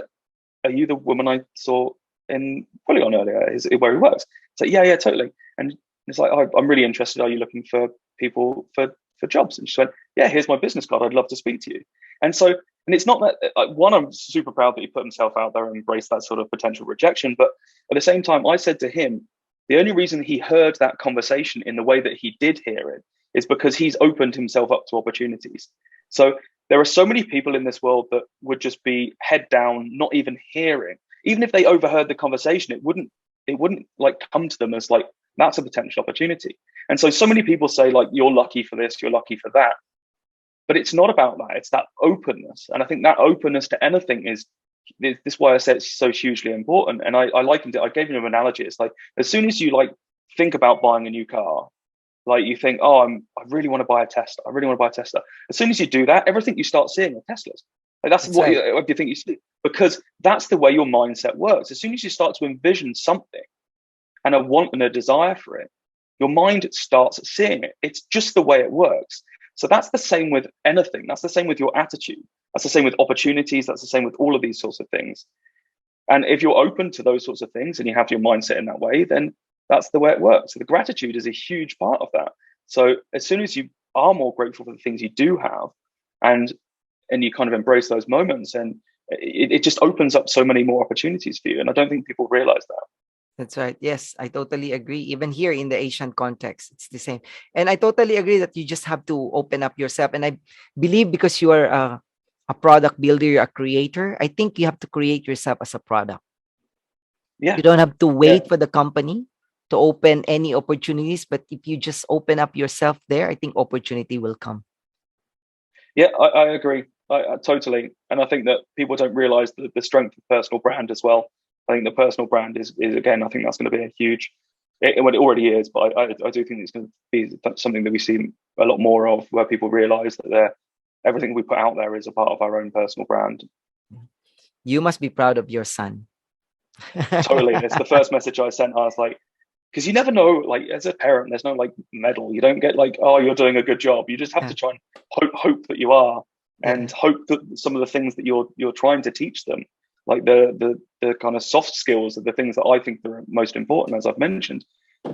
are you the woman I saw in Polygon earlier, where he works? So yeah, totally. And it's like, oh, I'm really interested. Are you looking for people for jobs? And she went, yeah, here's my business card. I'd love to speak to you. And so, and it's not that, one, I'm super proud that he put himself out there and embraced that sort of potential rejection. But at the same time, I said to him, the only reason he heard that conversation in the way that he did hear it is because he's opened himself up to opportunities. So there are so many people in this world that would just be head down, not even hearing. Even if they overheard the conversation, it wouldn't like come to them as like, that's a potential opportunity. And so many people say like, you're lucky for this, you're lucky for that. But it's not about that. It's that openness. And I think that openness to anything is this why I said it's so hugely important. And I likened it, I gave him an analogy. It's like, as soon as you like think about buying a new car, like you think, oh, I really want to buy a Tesla. I really want to buy a Tesla. As soon as you do that, everything you start seeing are Teslas. Like that's That's what right. you think you see, because that's the way your mindset works. As soon as you start to envision something and a want and a desire for it, your mind starts seeing it. It's just the way it works. So that's the same with anything. That's the same with your attitude. That's the same with opportunities. That's the same with all of these sorts of things. And if you're open to those sorts of things and you have your mindset in that way, then that's the way it works. So the gratitude is a huge part of that. So as soon as you are more grateful for the things you do have, and you kind of embrace those moments, and it just opens up so many more opportunities for you. And I don't think people realize that. That's right. Yes, I totally agree. Even here in the Asian context, it's the same. And I totally agree that you just have to open up yourself. And I believe because you are a product builder, you're a creator, I think you have to create yourself as a product. Yeah, You don't have to yeah, wait for the company to open any opportunities. But if you just open up yourself there, I think opportunity will come. yeah. I agree. I totally. And I think that people don't realize the strength of personal brand as well. I think the personal brand is again, I think that's going to be a huge, well, it already is, but I do think it's going to be something that we see a lot more of, where people realize that everything we put out there is a part of our own personal brand. You must be proud of your son. Totally. It's the first message I sent. I was like, because you never know, like as a parent, there's no like medal. You don't get like, oh, you're doing a good job. You just have Yeah, to try and hope that you are, yeah, and hope that some of the things that you're trying to teach them, like the kind of soft skills, are the things that I think are most important, as I've mentioned.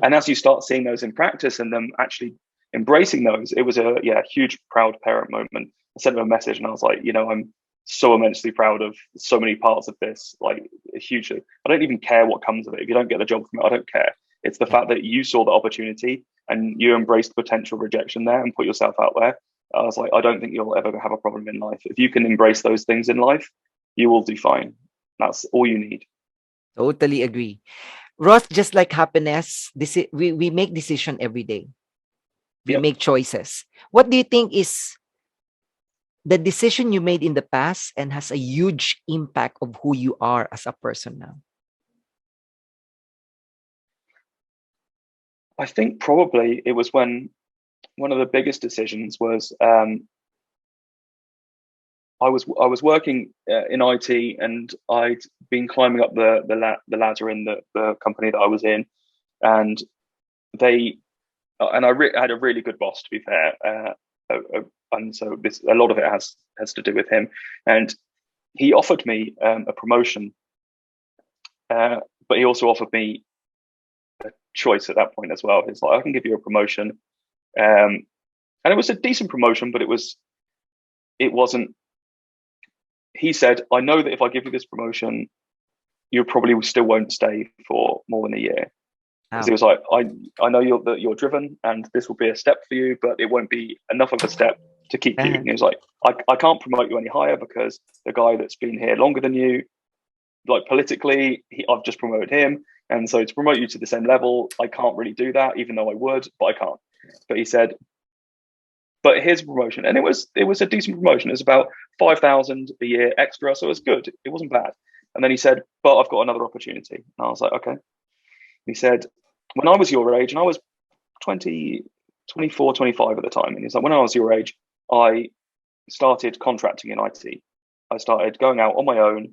And as you start seeing those in practice and them actually embracing those, it was a huge proud parent moment. I sent him a message and I was like, I'm so immensely proud of so many parts of this, like hugely. I don't even care what comes of it. If you don't get the job from it, I don't care. It's the yeah. fact that you saw the opportunity and you embraced potential rejection there and put yourself out there. I was like, I don't think you'll ever have a problem in life. If you can embrace those things in life, you will do fine. That's all you need. Totally agree. Ross, just like happiness, we make decision every day. We Yep. make choices. What do you think is the decision you made in the past and has a huge impact of who you are as a person now? I think probably it was when one of the biggest decisions was I was working in IT, and I'd been climbing up the ladder in the company that I was in, and they had a really good boss, to be fair, and so a lot of it has to do with him, and he offered me a promotion, but he also offered me a choice at that point as well. He's like, I can give you a promotion, and it was a decent promotion, but it wasn't. He said, I know that if I give you this promotion, you probably still won't stay for more than a year. Because he Wow. was like, I know you're driven and this will be a step for you, but it won't be enough of a step to keep you. Uh-huh. And he was like, I can't promote you any higher because the guy that's been here longer than you, like politically, I've just promoted him. And so to promote you to the same level, I can't really do that, even though I would, but I can't. But he said, but here's a promotion. And it was a decent promotion. It was about 5,000 a year extra. So it was good. It wasn't bad. And then he said, but I've got another opportunity. And I was like, okay. He said, when I was your age, and I was 20, 24, 25 at the time. And he's like, when I was your age, I started contracting in IT. I started going out on my own,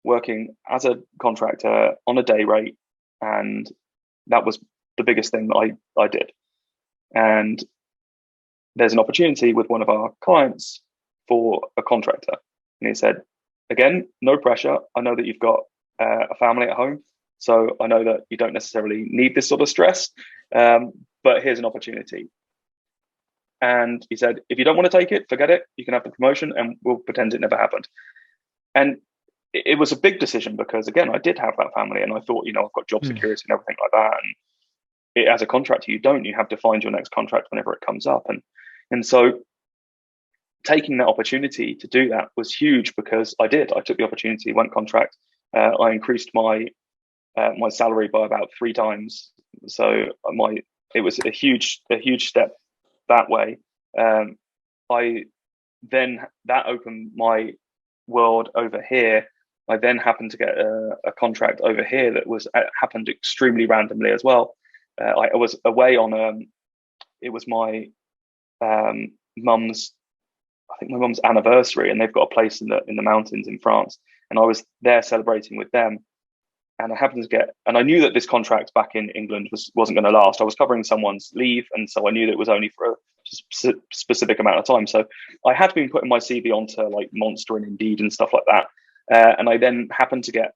working as a contractor on a day rate. And that was the biggest thing that I did. And there's an opportunity with one of our clients for a contractor. And he said, again, no pressure. I know that you've got a family at home. So I know that you don't necessarily need this sort of stress, but here's an opportunity. And he said, if you don't want to take it, forget it. You can have the promotion and we'll pretend it never happened. And it was a big decision because, again, I did have that family and I thought, I've got job Mm. security and everything like that. as a contractor, you have to find your next contract whenever it comes up. And so taking that opportunity to do that was huge, because I took the opportunity, went contract. I increased my salary by about 3 times. So it was a huge step that way. I then that opened my world over here. I then happened to get a contract over here that happened extremely randomly as well. I was away on it was my mum's, I think my mum's anniversary, and they've got a place in the mountains in France, and I was there celebrating with them. And I happened to and I knew that this contract back in England wasn't going to last. I was covering someone's leave, and so I knew that it was only for a specific amount of time. So I had been putting my CV onto like Monster and Indeed and stuff like that. And I then happened to get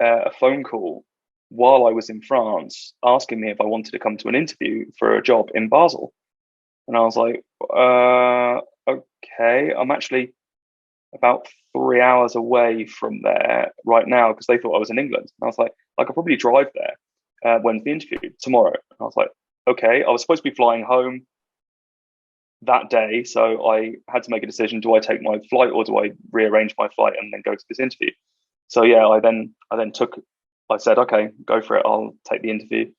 a phone call while I was in France asking me if I wanted to come to an interview for a job in Basel. And I was like, okay, I'm actually about 3 hours away from there right now, because they thought I was in England. And I was like, I could probably drive there. When's the interview? Tomorrow. And I was like, okay. I was supposed to be flying home that day, so I had to make a decision: do I take my flight, or do I rearrange my flight and then go to this interview? So yeah, I said, okay, go for it, I'll take the interview.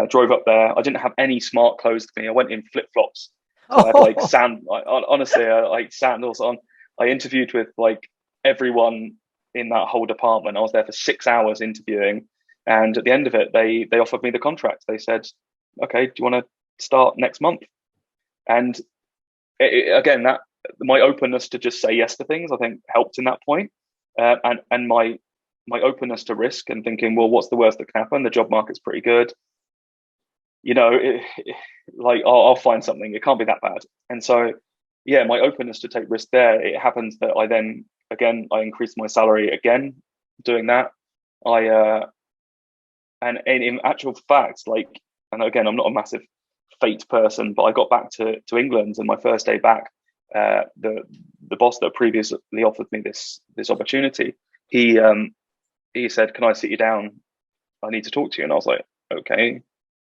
Drove up there. I didn't have any smart clothes to me. I went in flip-flops. So I had like honestly, like sandals on. I interviewed with like everyone in that whole department. I was there for 6 hours interviewing, and at the end of it, they offered me the contract. They said, okay, do you want to start next month? And again, that my openness to just say yes to things, I think, helped in that point. And my openness to risk and thinking, well, what's the worst that can happen? The job market's pretty good. Like I'll find something. It can't be that bad. And so, yeah, my openness to take risk there. It happens that I increased my salary again doing that. And in actual fact, like, and again, I'm not a massive fate person, but I got back to England, and my first day back, the boss that previously offered me this opportunity, he said, "Can I sit you down? I need to talk to you." And I was like, "Okay,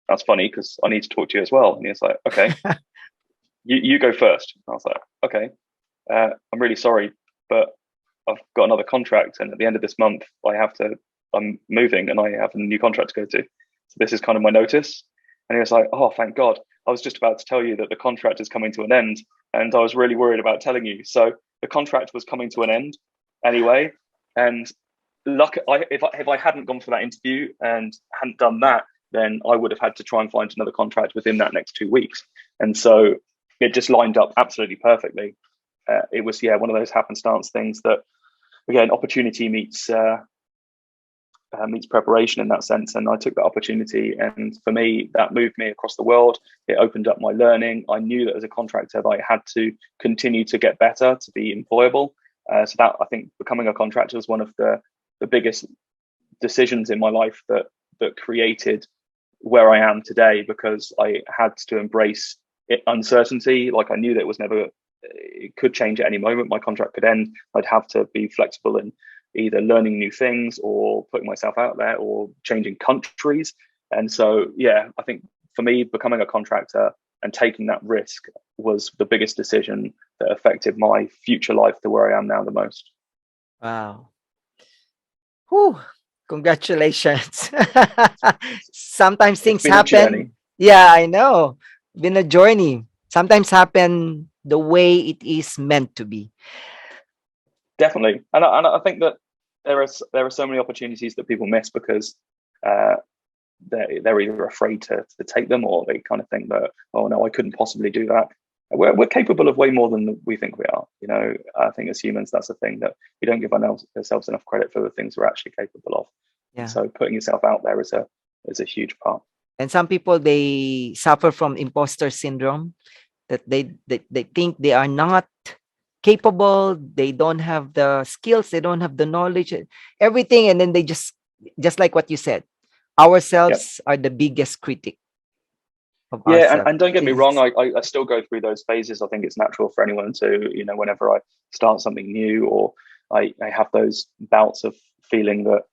that's funny because I need to talk to you as well." And he was like, "Okay, you go first." And I was like, "Okay, I'm really sorry, but I've got another contract, and at the end of this month, I'm moving, and I have a new contract to go to. So this is kind of my notice." And he was like, "Oh, thank God. I was just about to tell you that the contract is coming to an end, and I was really worried about telling you." So the contract was coming to an end anyway. And if I hadn't gone for that interview and hadn't done that, then I would have had to try and find another contract within that next 2 weeks. And so it just lined up absolutely perfectly. It was, one of those happenstance things that, again, opportunity meets preparation in that sense. And I took that opportunity, and for me, that moved me across the world. It opened up my learning. I knew that as a contractor, that I had to continue to get better to be employable. So that, I think, becoming a contractor was one of the biggest decisions in my life that created where I am today, because I had to embrace uncertainty. Like, I knew that it could change at any moment. My contract could end. I'd have to be flexible in either learning new things or putting myself out there or changing countries. And so, I think for me, becoming a contractor and taking that risk was the biggest decision that affected my future life to where I am now the most. Wow. Whew. Congratulations. Sometimes things happen. Yeah, I know. Been a journey. Sometimes happen the way it is meant to be. Definitely. And I think that there are so many opportunities that people miss because they're either afraid to take them, or they kind of think that, oh no, I couldn't possibly do that. We're capable of way more than we think we are. I think as humans, that's the thing, that we don't give ourselves enough credit for the things we're actually capable of. Yeah. And so putting yourself out there is a huge part. And some people, they suffer from imposter syndrome, that they think they are not capable, they don't have the skills, they don't have the knowledge, everything, and then they just like what you said, ourselves are the biggest critic. And don't get me wrong, I still go through those phases. I think it's natural for anyone to, whenever I start something new, or I have those bouts of feeling that,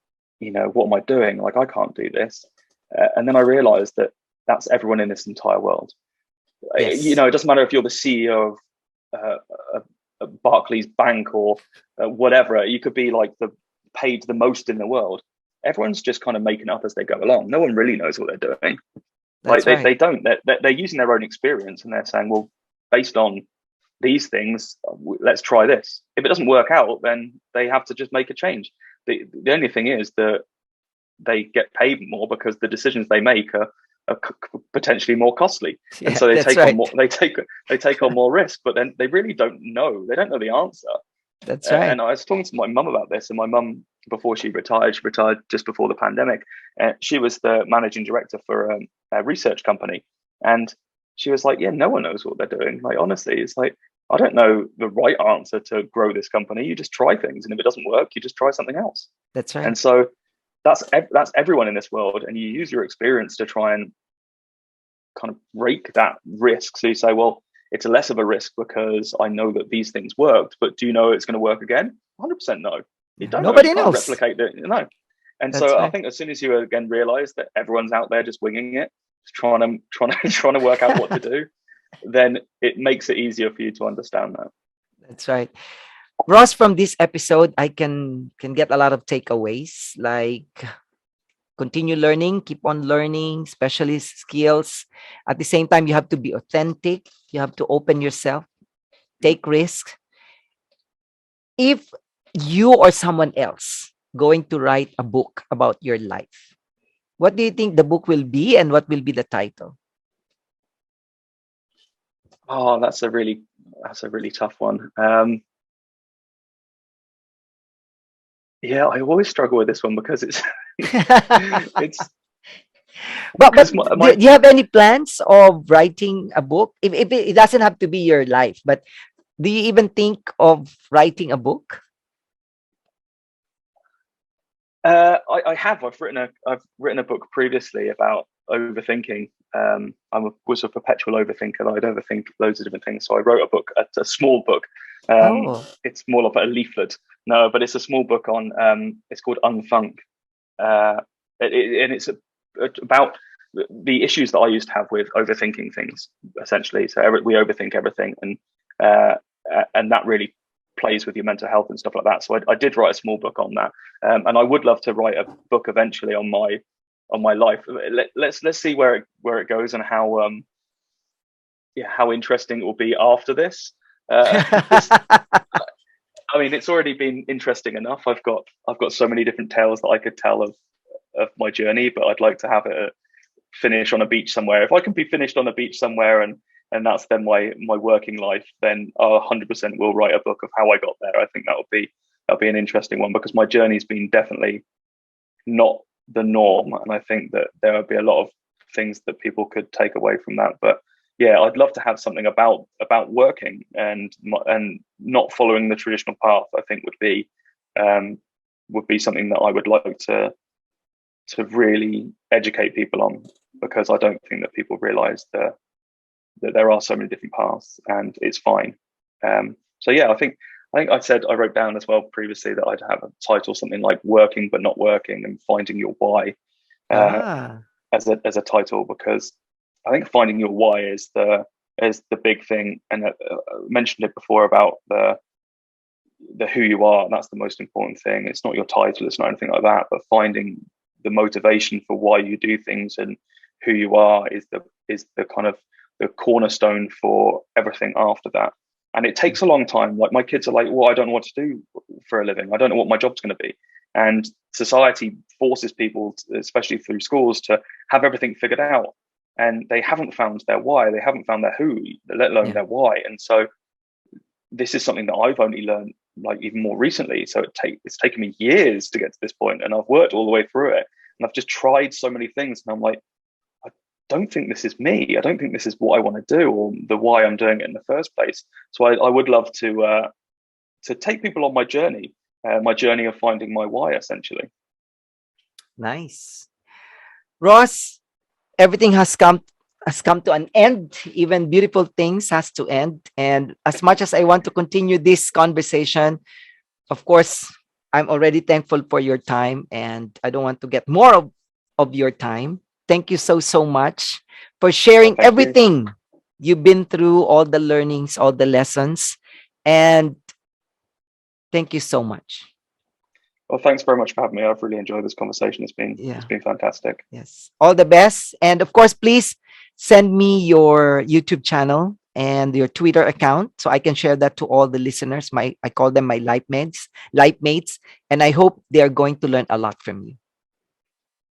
what am I doing? Like, I can't do this. And then I realized that that's everyone in this entire world. Yes. It doesn't matter if you're the CEO of Barclays Bank or whatever. You could be like the paid the most in the world. Everyone's just kind of making up as they go along. No one really knows what they're doing. Like That's right. they don't. They're using their own experience, and they're saying, well, based on these things, let's try this. If it doesn't work out, then they have to just make a change. The only thing is that they get paid more because the decisions they make are potentially more costly, and Yeah, so they that's take on right. more. They take on more risk, but then they really don't know. They don't know the answer. That's right. And I was talking to my mum about this, and my mum, before she retired just before the pandemic. She was the managing director for a research company, and she was like, "Yeah, no one knows what they're doing. Like, honestly, it's like I don't know the right answer to grow this company. You just try things, and if it doesn't work, you just try something else." That's right. And so that's everyone in this world, and you use your experience to try and kind of break that risk. So you say, well, it's a less of a risk because I know that these things worked, but do you know it's going to work again? 100% no. You Yeah. don't know. You Nobody can't knows. replicate it. No. And That's so I right. think as soon as you again realize that everyone's out there just winging it, just trying to work out what to do, then it makes it easier for you to understand that. That's right. Ross, from this episode, I can get a lot of takeaways like continue learning, keep on learning specialist skills. At the same time, you have to be authentic. You have to open yourself, take risks. If you or someone else going to write a book about your life, what do you think the book will be and what will be the title? Oh, that's a really tough one. Yeah, I always struggle with this one because it's it's But because do you have any plans of writing a book? If it doesn't have to be your life, but do you even think of writing a book? I have. I've written a book previously about overthinking. Was a perpetual overthinker. I'd overthink loads of different things. So I wrote a book, a small book. Oh, It's more of a leaflet. No, but it's a small book on. It's called Unfunk, uh, and it's about the issues that I used to have with overthinking things. Essentially, so we overthink everything, uh, and that really plays with your mental health and stuff like that. So I did write a small book on that, and I would love to write a book eventually on my life. Let's see where it goes and how how interesting it will be after this. Because I mean, it's already been interesting enough. I've got so many different tales that I could tell of my journey, but I'd like to have it finish on a beach somewhere. If I can be finished on a beach somewhere and that's then my working life, then I 100% will write a book of how I got there. I think that'll be an interesting one because my journey's been definitely not the norm, and I think that there would be a lot of things that people could take away from that. But yeah, I'd love to have something about working and not following the traditional path. I think would be something that I would like to really educate people on, because I don't think that people realise that there are so many different paths and it's fine. So yeah, I said I wrote down as well previously that I'd have a title something like "Working but Not Working" and "Finding Your Why" uh, ah, as a title, because I think finding your why is the big thing. And I mentioned it before about the who you are. And that's the most important thing. It's not your title, it's not anything like that, but finding the motivation for why you do things and who you are is the kind of the cornerstone for everything after that. And it takes a long time. Like my kids are like, well, I don't know what to do for a living. I don't know what my job's going to be. And society forces people, especially through schools, to have everything figured out. And they haven't found their why. They haven't found their who, let alone yeah. their why. And so this is something that I've only learned like even more recently. So it's taken me years to get to this point, and I've worked all the way through it. And I've just tried so many things, and I'm like, I don't think this is me. I don't think this is what I want to do, or the why I'm doing it in the first place. So I would love to take people on my journey of finding my why, essentially. Nice. Ross, everything has come to an end. Even beautiful things has to end. And as much as I want to continue this conversation, of course, I'm already thankful for your time and I don't want to get more of your time. Thank you so, so much for Well, sharing thank you. everything you've been through, all the learnings, all the lessons. And thank you so much. Well, thanks very much for having me. I've really enjoyed this conversation. It's Yeah. been fantastic. Yes. All the best. And of course, please send me your YouTube channel and your Twitter account so I can share that to all the listeners. I call them my life mates, and I hope they are going to learn a lot from you.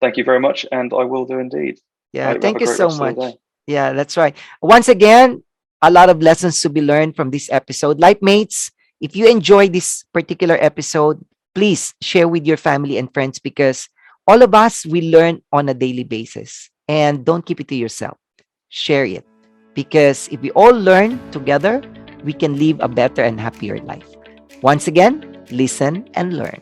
Thank you very much, and I will do indeed. I Yeah, hope you have thank a you great so rest of the much. day. Yeah, that's right. Once again, a lot of lessons to be learned from this episode. Life mates, if you enjoy this particular episode, please share with your family and friends because all of us, we learn on a daily basis. And don't keep it to yourself. Share it. Because if we all learn together, we can live a better and happier life. Once again, listen and learn.